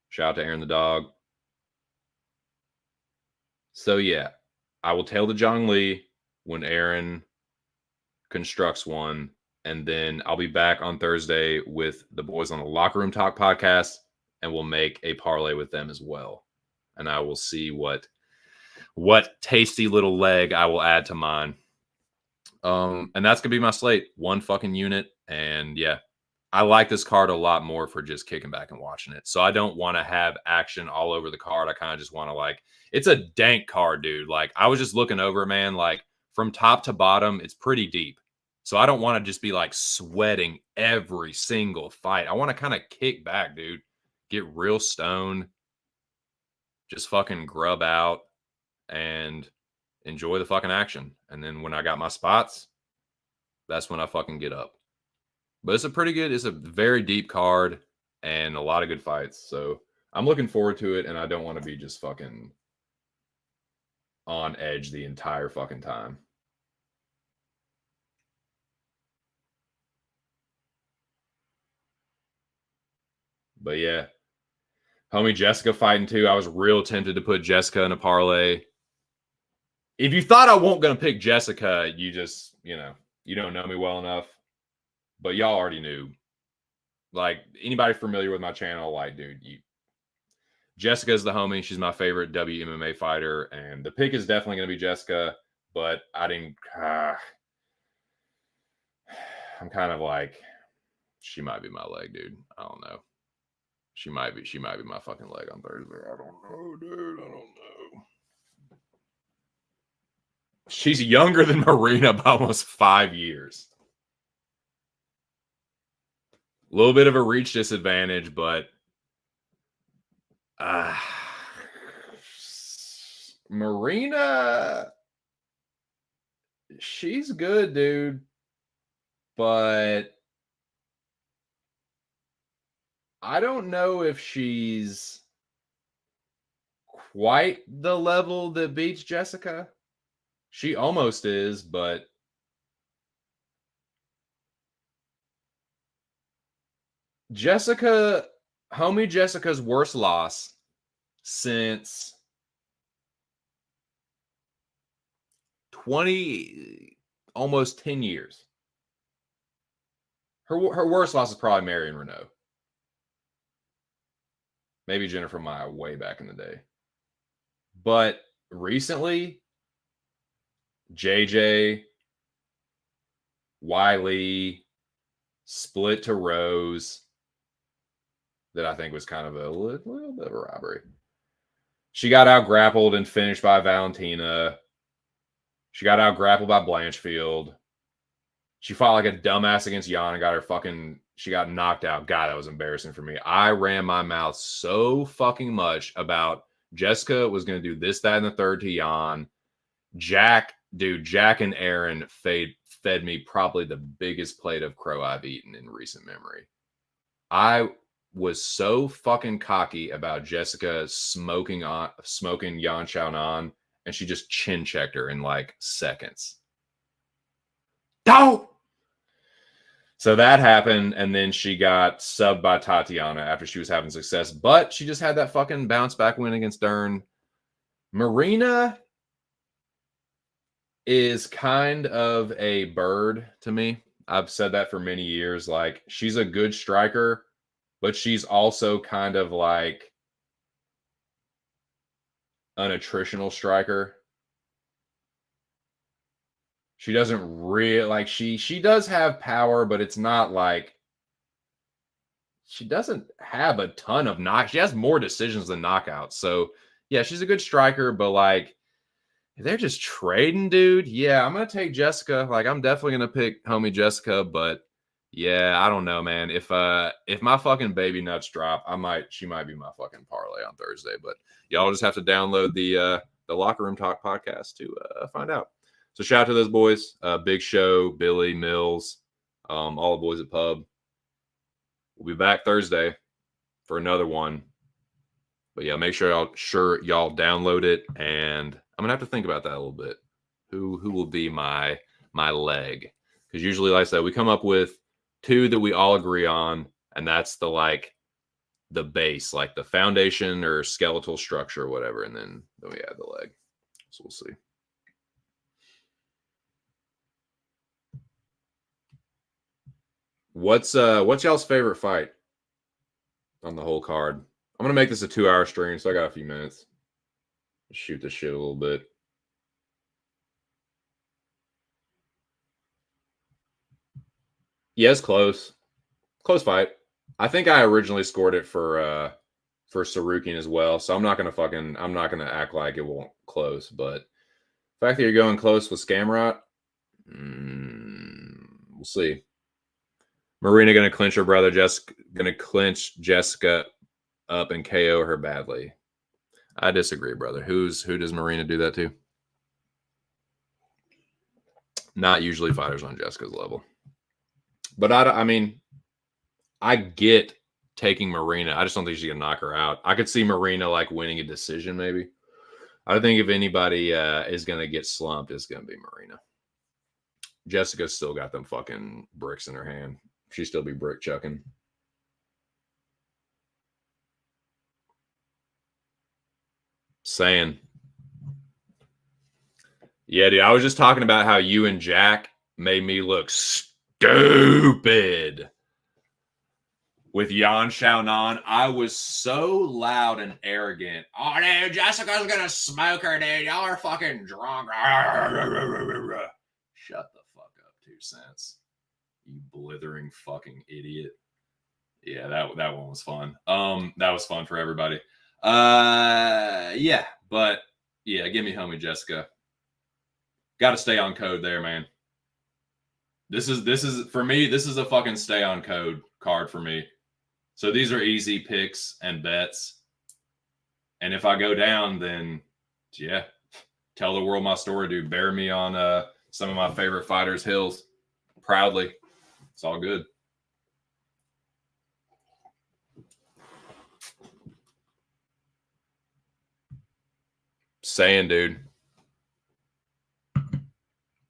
Shout out to Aaron the dog. So yeah, I will tail the Zhang Li when Aaron constructs one. And then I'll be back on Thursday with the boys on the Locker Room Talk podcast, and we'll make a parlay with them as well. And I will see what tasty little leg I will add to mine. And that's gonna be my slate. 1 fucking unit. And yeah, I like this card a lot more for just kicking back and watching it. So I don't want to have action all over the card. I kind of just want to it's a dank card, dude. Like I was just looking over, man, like from top to bottom, it's pretty deep. So I don't want to just be like sweating every single fight. I want to kind of kick back, dude. Get real stoned. Just fucking grub out and enjoy the fucking action. And then when I got my spots, that's when I fucking get up. But it's a very deep card and a lot of good fights. So I'm looking forward to it, and I don't want to be just fucking on edge the entire fucking time. But yeah, homie Jessica fighting too. I was real tempted to put Jessica in a parlay. If you thought I won't gonna pick Jessica, you just, you don't know me well enough. But y'all already knew. Like anybody familiar with my channel, like, dude, Jessica's the homie. She's my favorite WMMA fighter, and the pick is definitely gonna be Jessica. But I didn't. I'm kind of like, she might be my leg, dude. I don't know. She might be my fucking leg on Thursday. I don't know, dude. I don't know. She's younger than Marina by almost 5 years. A little bit of a reach disadvantage, but Marina, she's good, dude. But I don't know if she's quite the level that beats Jessica. She almost is, but homie Jessica's worst loss since almost 10 years. Her worst loss is probably Marion Renault. Maybe Jennifer Maia way back in the day. But recently, JJ, Wiley, split to Rose, that I think was kind of a little bit of a robbery. She got out grappled and finished by Valentina. She got out grappled by Blanchfield. She fought like a dumbass against Jan and she got knocked out. God, that was embarrassing for me. I ran my mouth so fucking much about Jessica was going to do this, that, and the third to Jan. Jack and Aaron fed me probably the biggest plate of crow I've eaten in recent memory. I was so fucking cocky about Jessica smoking Yan Xiaonan, and she just chin checked her in like seconds. Don't! So that happened, and then she got subbed by Tatiana after she was having success, but she just had that fucking bounce back win against Dern. Marina is kind of a bird to me. I've said that for many years. Like, she's a good striker, but she's also kind of like an attritional striker. She doesn't really like she does have power, but it's not like she doesn't have a ton of knock. She has more decisions than knockouts. So yeah, she's a good striker, but like if they're just trading, dude. Yeah, I'm gonna take Jessica. Like I'm definitely gonna pick homie Jessica, but yeah, I don't know, man. If my fucking baby nuts drop, she might be my fucking parlay on Thursday. But y'all just have to download the Locker Room Talk podcast to find out. So shout out to those boys, Big Show, Billy, Mills, all the boys at Pub. We'll be back Thursday for another one. But yeah, make sure y'all download it, and I'm gonna have to think about that a little bit. Who will be my leg? Because usually, like I said, we come up with 2 that we all agree on, and that's the base, like the foundation or skeletal structure or whatever, and then we add the leg. So we'll see. What's y'all's favorite fight on the whole card? I'm gonna make this a 2-hour stream, so I got a few minutes. Shoot this shit a little bit. Yeah, it's close. Close fight. I think I originally scored it for Sarukian as well, so I'm not gonna act like it won't close. But the fact that you're going close with Scamrot, we'll see. Marina gonna clinch her brother. Gonna clinch Jessica up and KO her badly. I disagree, brother. Who does Marina do that to? Not usually fighters on Jessica's level. But I mean, I get taking Marina. I just don't think she's gonna knock her out. I could see Marina like winning a decision, maybe. I think if anybody is gonna get slumped, it's gonna be Marina. Jessica's still got them fucking bricks in her hand. She'd still be brick chucking. Saying. Yeah, dude. I was just talking about how you and Jack made me look stupid with Yan Xiaonan. I was so loud and arrogant. Oh, dude, Jessica's gonna smoke her, dude. Y'all are fucking drunk. Shut the fuck up, 2 cents. You blithering fucking idiot. Yeah, that one was fun. That was fun for everybody. Yeah, but yeah, give me homie Jessica. Got to stay on code there, man. This is for me. This is a fucking stay on code card for me. So these are easy picks and bets. And if I go down, then yeah, tell the world my story, dude. Bury me on some of my favorite fighters' hills proudly. It's all good. Saying, dude.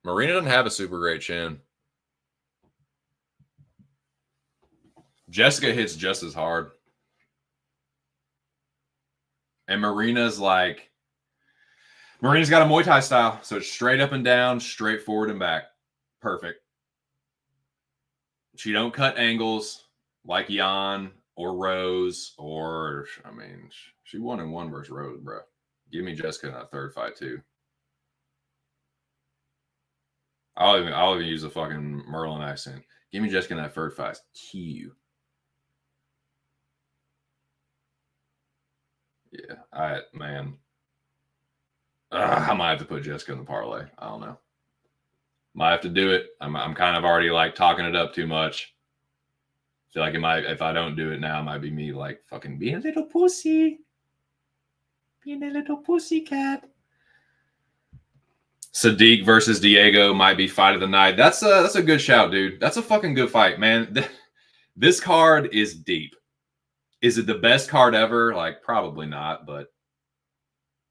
Marina doesn't have a super great chin. Jessica hits just as hard. And Marina's got a Muay Thai style. So it's straight up and down, straight forward and back. Perfect. She don't cut angles like Yan or Rose she 1-1 versus Rose, bro. Give me Jessica in that third fight too. I'll even use a fucking Merlin accent. Give me Jessica in that third fight. Q. Yeah, I might have to put Jessica in the parlay. I don't know. Might have to do it. I'm kind of already like talking it up too much. I feel like if I don't do it now, it might be me like fucking being a little pussy. Being a little pussycat. Sadiq versus Diego might be fight of the night. That's a good shout, dude. That's a fucking good fight, man. This card is deep. Is it the best card ever? Like, probably not, but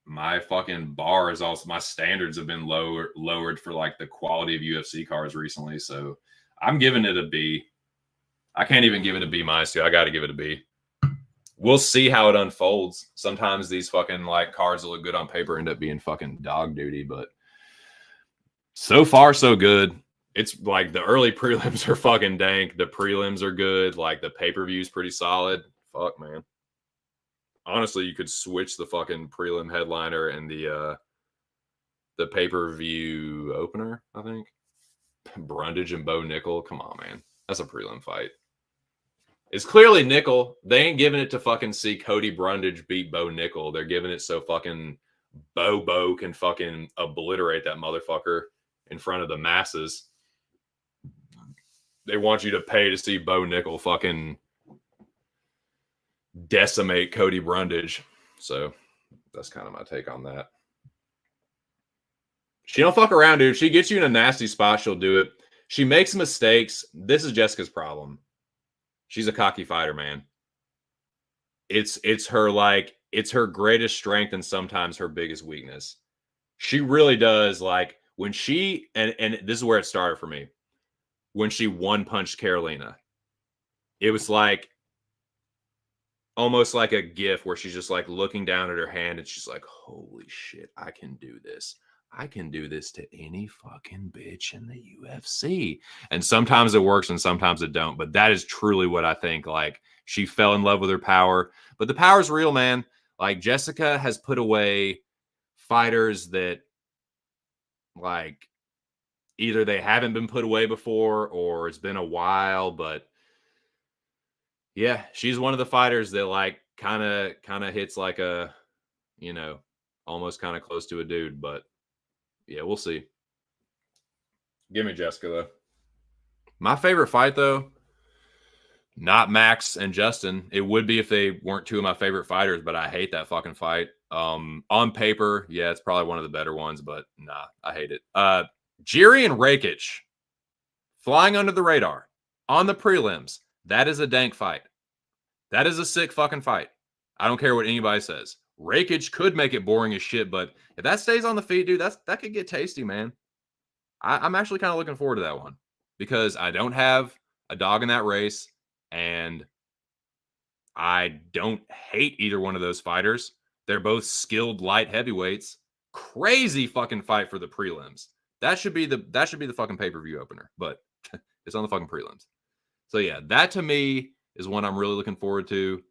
my fucking bar is also, my standards have been lowered for like the quality of UFC cards recently. So I'm giving it a B. I can't even give it a B minus, dude. I got to give it a B. We'll see how it unfolds. Sometimes these fucking like cards that look good on paper end up being fucking dog duty, but so far so good. It's like the early prelims are fucking dank. The prelims are good. Like the pay-per-view is pretty solid. Fuck, man. Honestly, you could switch the fucking prelim headliner and the pay-per-view opener, I think. Brundage and Bo Nickel. Come on, man. That's a prelim fight. It's clearly Nickel. They ain't giving it to fucking see Cody Brundage beat Bo Nickel. They're giving it so fucking Bo can fucking obliterate that motherfucker in front of the masses. They want you to pay to see Bo Nickel fucking decimate Cody Brundage. So that's kind of my take on that. She don't fuck around, dude. She gets you in a nasty spot, she'll do it. She makes mistakes. This is Jessica's problem. She's a cocky fighter, man. It's her like it's her greatest strength and sometimes her biggest weakness. She really does like when she and this is where it started for me. When she one punched Carolina, it was like almost like a gif where she's just like looking down at her hand and she's like, holy shit, I can do this. I can do this to any fucking bitch in the UFC. And sometimes it works and sometimes it don't. But that is truly what I think. Like she fell in love with her power. But the power's real, man. Like Jessica has put away fighters that like either they haven't been put away before or it's been a while. But yeah, she's one of the fighters that like kind of hits like a, you know, almost kind of close to a dude. But yeah, we'll see. Give me Jessica, though. My favorite fight, though, not Max and Justin. It would be if they weren't two of my favorite fighters, but I hate that fucking fight. On paper, yeah, it's probably one of the better ones, but nah, I hate it. Jiri and Rakic flying under the radar on the prelims. That is a dank fight. That is a sick fucking fight. I don't care what anybody says. Rakic could make it boring as shit, but if that stays on the feet, dude, that could get tasty, man. I'm actually kind of looking forward to that one because I don't have a dog in that race, and I don't hate either one of those fighters. They're both skilled light heavyweights. Crazy fucking fight for the prelims. That should be the fucking pay-per-view opener, but it's on the fucking prelims. So yeah, that to me is one I'm really looking forward to.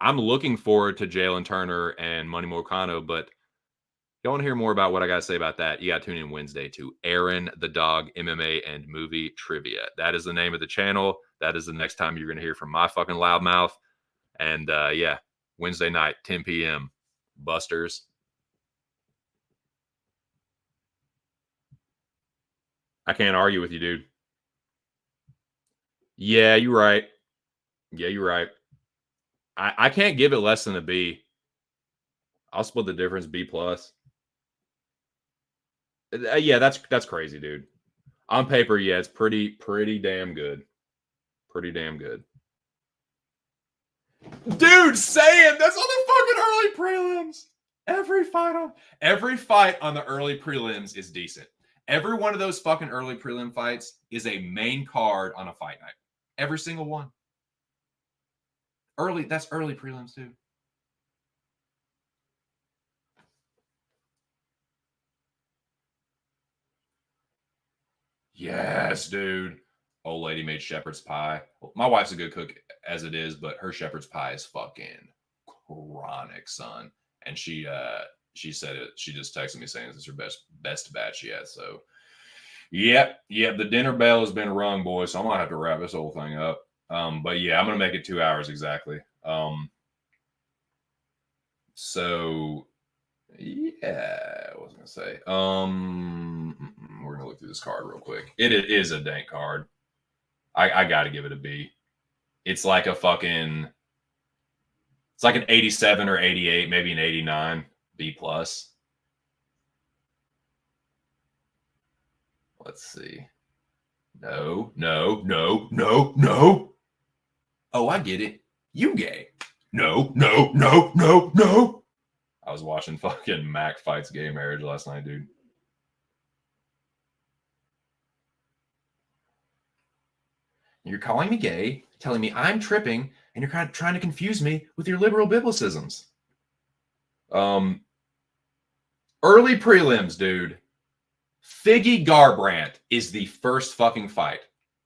I'm looking forward to Jalen Turner and Money Moicano, but if you want to hear more about what I got to say about that, you got to tune in Wednesday to Aaron the Dog MMA and Movie Trivia. That is the name of the channel. That is the next time you're going to hear from my fucking loudmouth. And yeah, Wednesday night, 10 p.m. Busters. I can't argue with you, dude. Yeah, you're right. Yeah, you're right. I can't give it less than a B. I'll split the difference, B plus. Yeah, that's crazy, dude. On paper, yeah, it's pretty damn good. Pretty damn good. Dude, say it. That's on the fucking early prelims. Every fight on the early prelims is decent. Every one of those fucking early prelim fights is a main card on a fight night. Every single one. That's early prelims too. Yes, dude. Old lady made shepherd's pie. My wife's a good cook as it is, but her shepherd's pie is fucking chronic, son. And she said it. She just texted me saying this is her best batch yet. So, yep. The dinner bell has been rung, boys. So I'm gonna have to wrap this whole thing up. But yeah, I'm gonna make it 2 hours exactly. So yeah, what was I gonna say? We're gonna look through this card real quick. It is a dank card. I gotta give it a B. It's like a fucking. It's like an 87 or 88, maybe an 89. B plus. Let's see. No. Oh, I get it. You gay. No. I was watching fucking Mac Fights Gay Marriage last night, dude. You're calling me gay, telling me I'm tripping, and you're kind of trying to confuse me with your liberal biblicisms. Early prelims, dude. Figgy Garbrandt is the first fucking fight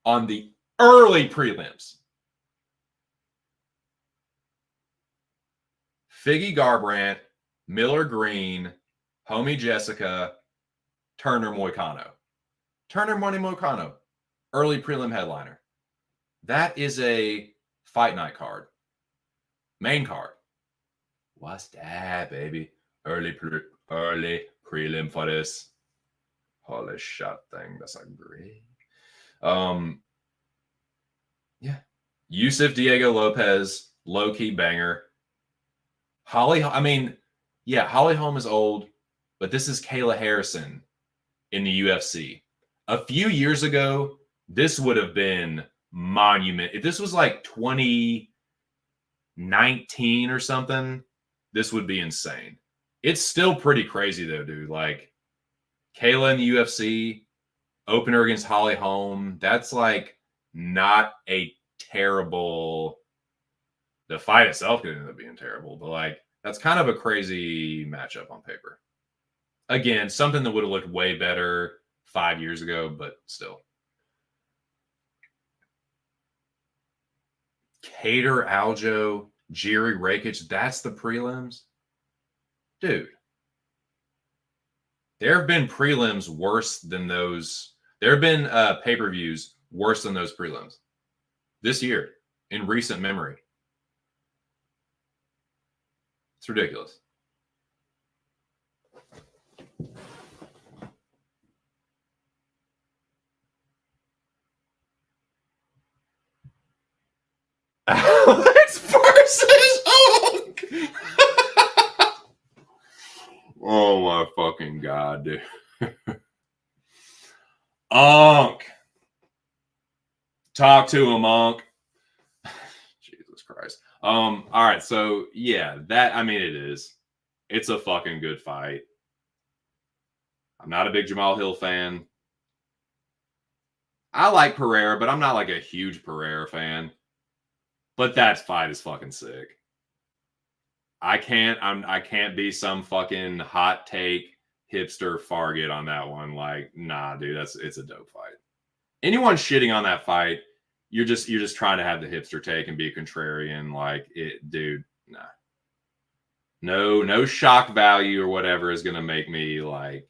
on the early prelims. Figgy Garbrandt, Miller Green, Homie Jessica, Turner Moicano. Turner Money Moicano, early prelim headliner. That is a fight night card. Main card. What's that, baby? Early prelim for this. Holy shot thing. That's like great. Yeah. Yusuf Diego Lopez, low-key banger. Holly Holm is old, but this is Kayla Harrison in the UFC. A few years ago, this would have been monument. If this was like 2019 or something, this would be insane. It's still pretty crazy though, dude. Like Kayla in the UFC, opener against Holly Holm. That's like not a terrible. The fight itself could end up being terrible, but like that's kind of a crazy matchup on paper. Again, something that would have looked way better 5 years ago, but still. Cater Aljo, Jiri Rakic, that's the prelims? Dude. There have been prelims worse than those. There have been pay-per-views worse than those prelims this year in recent memory. It's ridiculous. Alex versus Hulk. Oh my fucking god, dude. Unc. Talk to him, Unc. Jesus Christ. All right, so yeah, it is. It's a fucking good fight. I'm not a big Jamal Hill fan. I like Pereira, but I'm not like a huge Pereira fan. But that fight is fucking sick. I can't be some fucking hot take hipster Fargate on that one. Like, nah, dude, it's a dope fight. Anyone shitting on that fight, you're just trying to have the hipster take and be a contrarian. Like it, dude, nah. No shock value or whatever is gonna make me like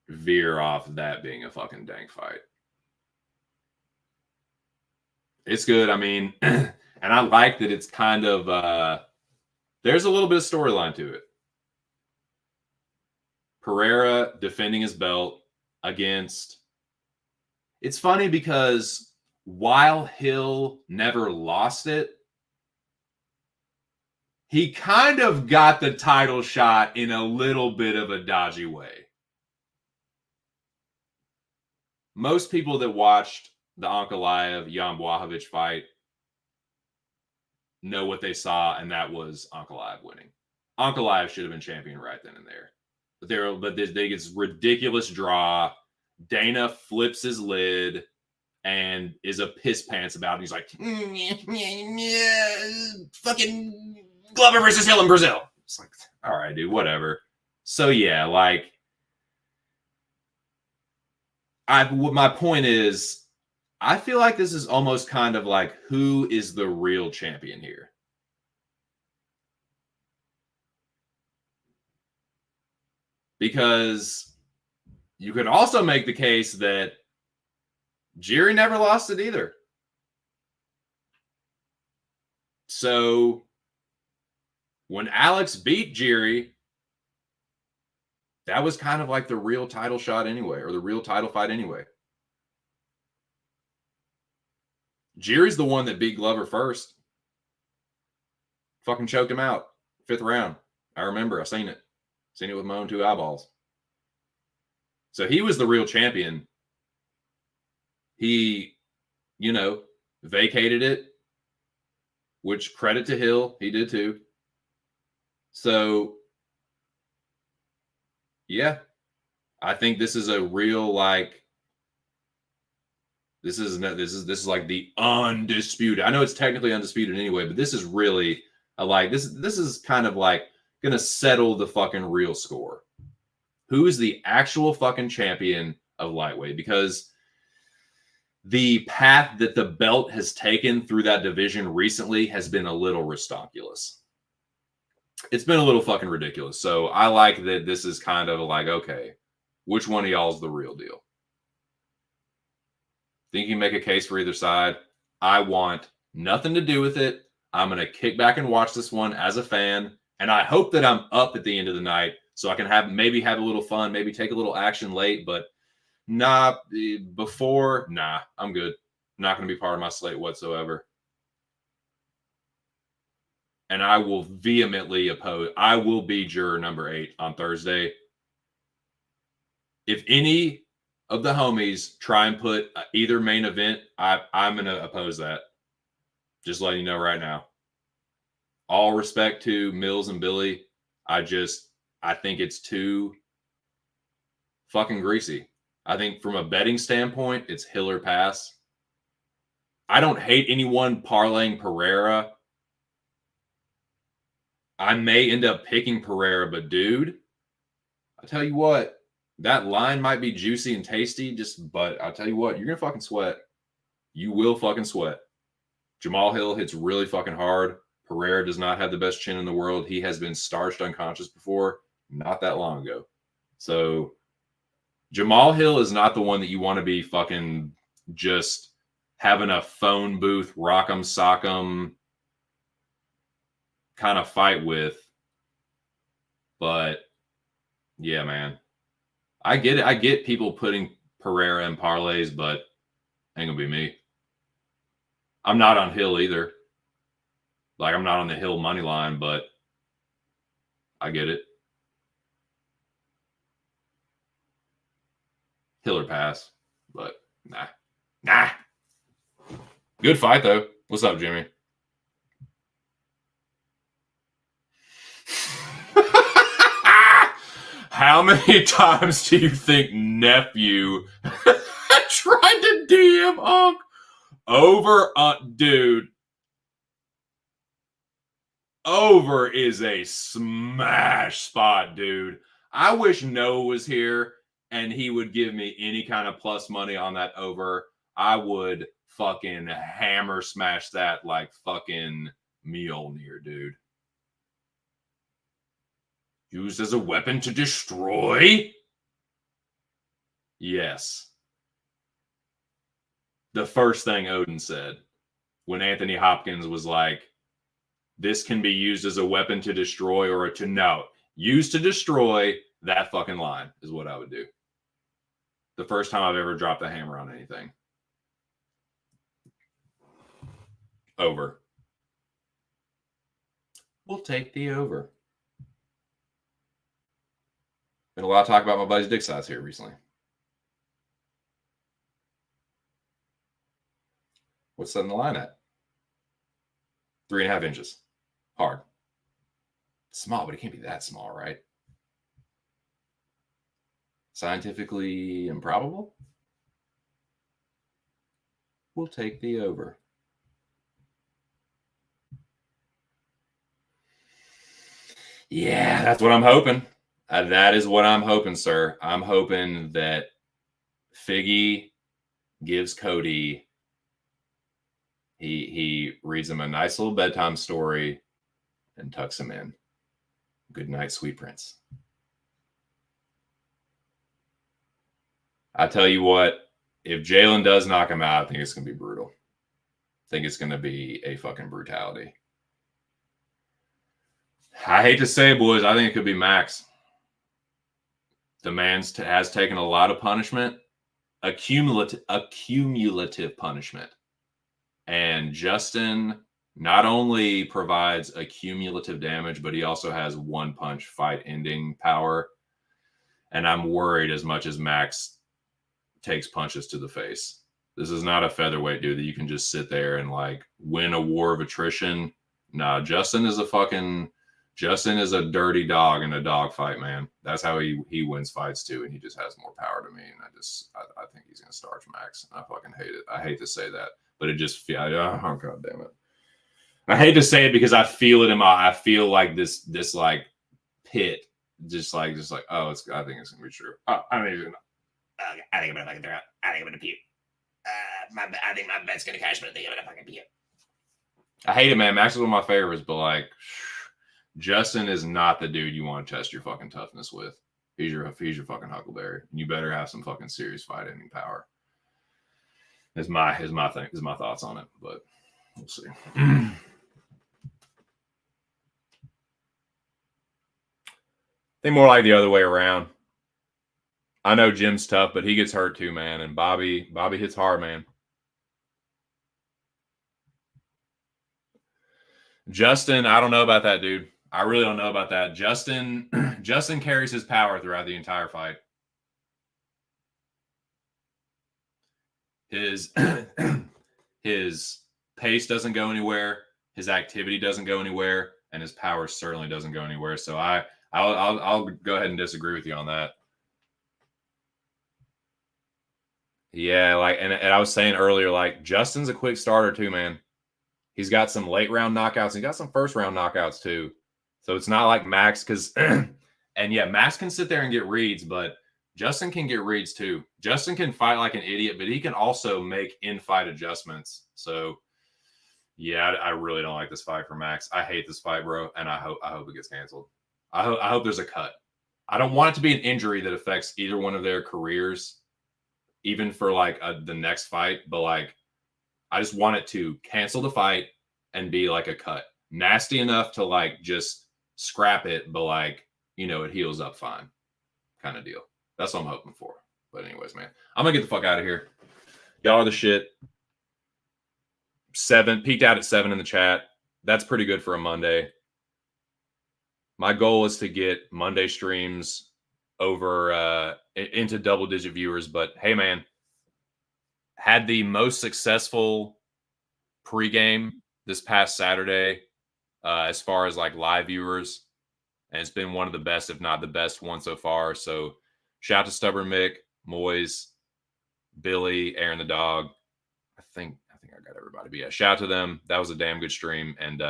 veer off that being a fucking dank fight. It's good. I mean, and I like that it's kind of there's a little bit of storyline to it. Pereira defending his belt against. It's funny because while Hill never lost it, he kind of got the title shot in a little bit of a dodgy way. Most people that watched the Ankalaev Jan Blachowicz fight know what they saw, and that was Ankalaev winning. Ankalaev should have been champion right then and there. But they get this ridiculous draw. Dana flips his lid and is a piss pants about it. He's like, fucking Glover versus Hill in Brazil. It's like, all right, dude, whatever. So yeah, like, my point is, I feel like this is almost kind of like who is the real champion here? Because you could also make the case that Jiri never lost it either. So when Alex beat Jiri, that was kind of like the real title shot anyway, or the real title fight anyway. Jiri's the one that beat Glover first. Fucking choked him out. 5th round. I remember. I seen it. Seen it with my own 2 eyeballs. So he was the real champion. He, vacated it, which credit to Hill. He did too. So, yeah. I think this is a real, like, this is like the undisputed. I know it's technically undisputed anyway, but this is really this is kind of like gonna settle the fucking real score. Who is the actual fucking champion of lightweight? Because the path that the belt has taken through that division recently has been a little ridiculous. It's been a little fucking ridiculous. So I like that this is kind of like, okay, which one of y'all is the real deal? Think you can make a case for either side. I want nothing to do with it. I'm going to kick back and watch this one as a fan. And I hope that I'm up at the end of the night so I can maybe have a little fun, maybe take a little action late. But I'm good. Not going to be part of my slate whatsoever. And I will vehemently oppose. I will be juror number 8 on Thursday. If any of the homies try and put either main event, I'm going to oppose that. Just letting you know right now. All respect to Mills and Billy. I think it's too fucking greasy. I think from a betting standpoint, it's Hill or pass. I don't hate anyone parlaying Pereira. I may end up picking Pereira, but dude, I tell you what, that line might be juicy and tasty, but I'll tell you what, you're going to fucking sweat. You will fucking sweat. Jamal Hill hits really fucking hard. Pereira does not have the best chin in the world. He has been starched unconscious before, not that long ago. So Jamal Hill is not the one that you want to be fucking just having a phone booth, rock'em sock'em kind of fight with. But yeah, man, I get it. I get people putting Pereira in parlays, but ain't gonna be me. I'm not on Hill either. Like, I'm not on the Hill money line, but I get it. Hill or pass, but nah. Good fight though. What's up, Jimmy? How many times do you think nephew tried to DM Unc over? Dude, over is a smash spot, dude. I wish Noah was here and he would give me any kind of plus money on that over. I would fucking hammer smash that like fucking Mjolnir, dude. Used as a weapon to destroy? Yes. The first thing Odin said when Anthony Hopkins was like, this can be used as a weapon to destroy or used to destroy, that fucking line is what I would do. The first time I've ever dropped a hammer on anything. Over. We'll take the over. Been a lot of talk about my buddy's dick size here recently. What's setting the line at? 3.5 inches. Hard. Small, but it can't be that small, right? Scientifically improbable? We'll take the over. Yeah, that's what I'm hoping. That is what I'm hoping, sir. I'm hoping that Figgy gives Cody, he reads him a nice little bedtime story and tucks him in. Good night, sweet prince. I tell you what, if Jalen does knock him out, I think it's going to be brutal. I think it's going to be a fucking brutality. I hate to say, boys, I think it could be Max. The man has taken a lot of punishment, a cumulative punishment. And Justin not only provides a cumulative damage, but he also has one punch fight ending power. And I'm worried as much as Max takes punches to the face. This is not a featherweight dude that you can just sit there and like win a war of attrition. Nah, Justin is a dirty dog in a dog fight, man. That's how he wins fights too, and he just has more power to me. And I think he's gonna starch Max. I fucking hate it. I hate to say that, but it just feels. Oh god damn it! I hate to say it because I feel it in my. I feel like this like pit, just like oh, I think it's gonna be true. I think I'm gonna puke. I think my bet's gonna cash, but I think I'm gonna fucking be it. I hate it, man. Max is one of my favorites, but like, Justin is not the dude you want to test your fucking toughness with. He's your fucking Huckleberry. You better have some fucking serious fight ending power. Is my thoughts on it, but we'll see. I think more like the other way around. I know Jim's tough, but he gets hurt too, man. And Bobby hits hard, man. Justin, I don't know about that, dude. I really don't know about that. Justin carries his power throughout the entire fight. His pace doesn't go anywhere. His activity doesn't go anywhere, and his power certainly doesn't go anywhere. So I'll go ahead and disagree with you on that. Yeah, like and I was saying earlier, like Justin's a quick starter too, man. He's got some late round knockouts. He got some first round knockouts too. So it's not like Max because, and yeah, Max can sit there and get reads, but Justin can get reads too. Justin can fight like an idiot, but he can also make in-fight adjustments. So yeah, I really don't like this fight for Max. I hate this fight, bro, and I hope it gets canceled. I hope there's a cut. I don't want it to be an injury that affects either one of their careers, even for like the next fight. But like, I just want it to cancel the fight and be like a cut, nasty enough to like just scrap it, but like, you know, it heals up fine, kind of deal. That's what I'm hoping for. But anyways, man, I'm gonna get the fuck out of here. Y'all are the shit. 7 peaked out at 7 in the chat. That's pretty good for a Monday. My goal is to get Monday streams over into double-digit viewers. But hey, man, had the most successful pregame this past Saturday as far as like live viewers, and it's been one of the best, if not the best one so far. So shout out to Stubborn Mick, Moyes, Billy, Aaron the dog. I think I got everybody. But yeah, shout out to them. That was a damn good stream. And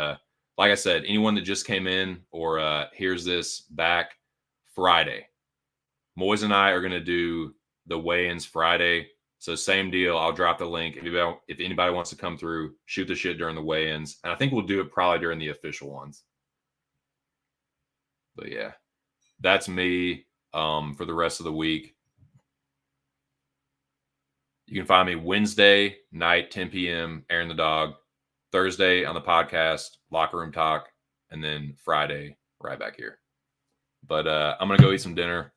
like I said, anyone that just came in or hears this back Friday, Moyes and I are going to do the weigh-ins Friday. So same deal. I'll drop the link. If anybody wants to come through, shoot the shit during the weigh-ins. And I think we'll do it probably during the official ones. But yeah, that's me for the rest of the week. You can find me Wednesday night, 10 p.m., Aaron the Dog. Thursday on the podcast, Locker Room Talk. And then Friday, right back here. But I'm going to go eat some dinner.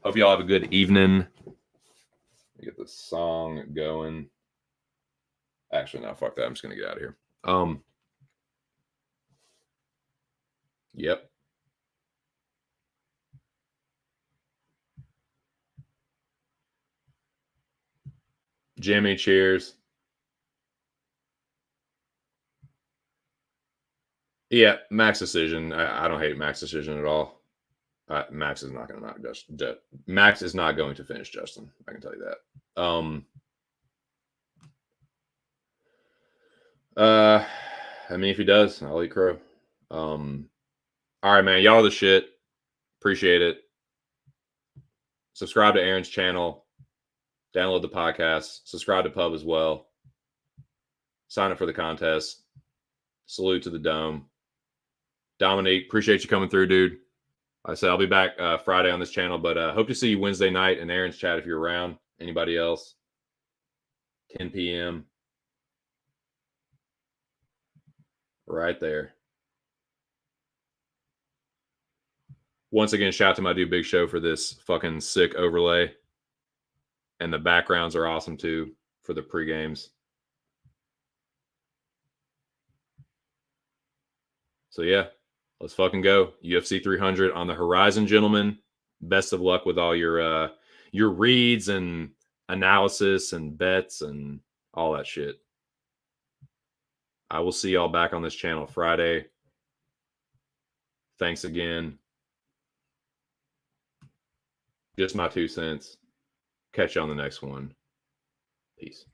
Hope y'all have a good evening. Let me get the song going. Actually, no, fuck that. I'm just going to get out of here. Yep. Jimmy, cheers. Yeah, Max decision. I don't hate Max decision at all. Max is not going to knock Justin. Max is not going to finish Justin. I can tell you that. I mean, if he does, I'll eat crow. All right, man. Y'all are the shit. Appreciate it. Subscribe to Aaron's channel. Download the podcast. Subscribe to Pub as well. Sign up for the contest. Salute to the Dome. Dominique, appreciate you coming through, dude. Like I said, I'll be back Friday on this channel, but hope to see you Wednesday night in Aaron's chat if you're around. Anybody else? 10 p.m. Right there. Once again, shout out to my dude Big Show for this fucking sick overlay. And the backgrounds are awesome too for the pre-games. So yeah, let's fucking go. UFC 300 on the horizon, gentlemen. Best of luck with all your reads and analysis and bets and all that shit. I will see y'all back on this channel Friday. Thanks again. Just my 2 cents. Catch you on the next one. Peace.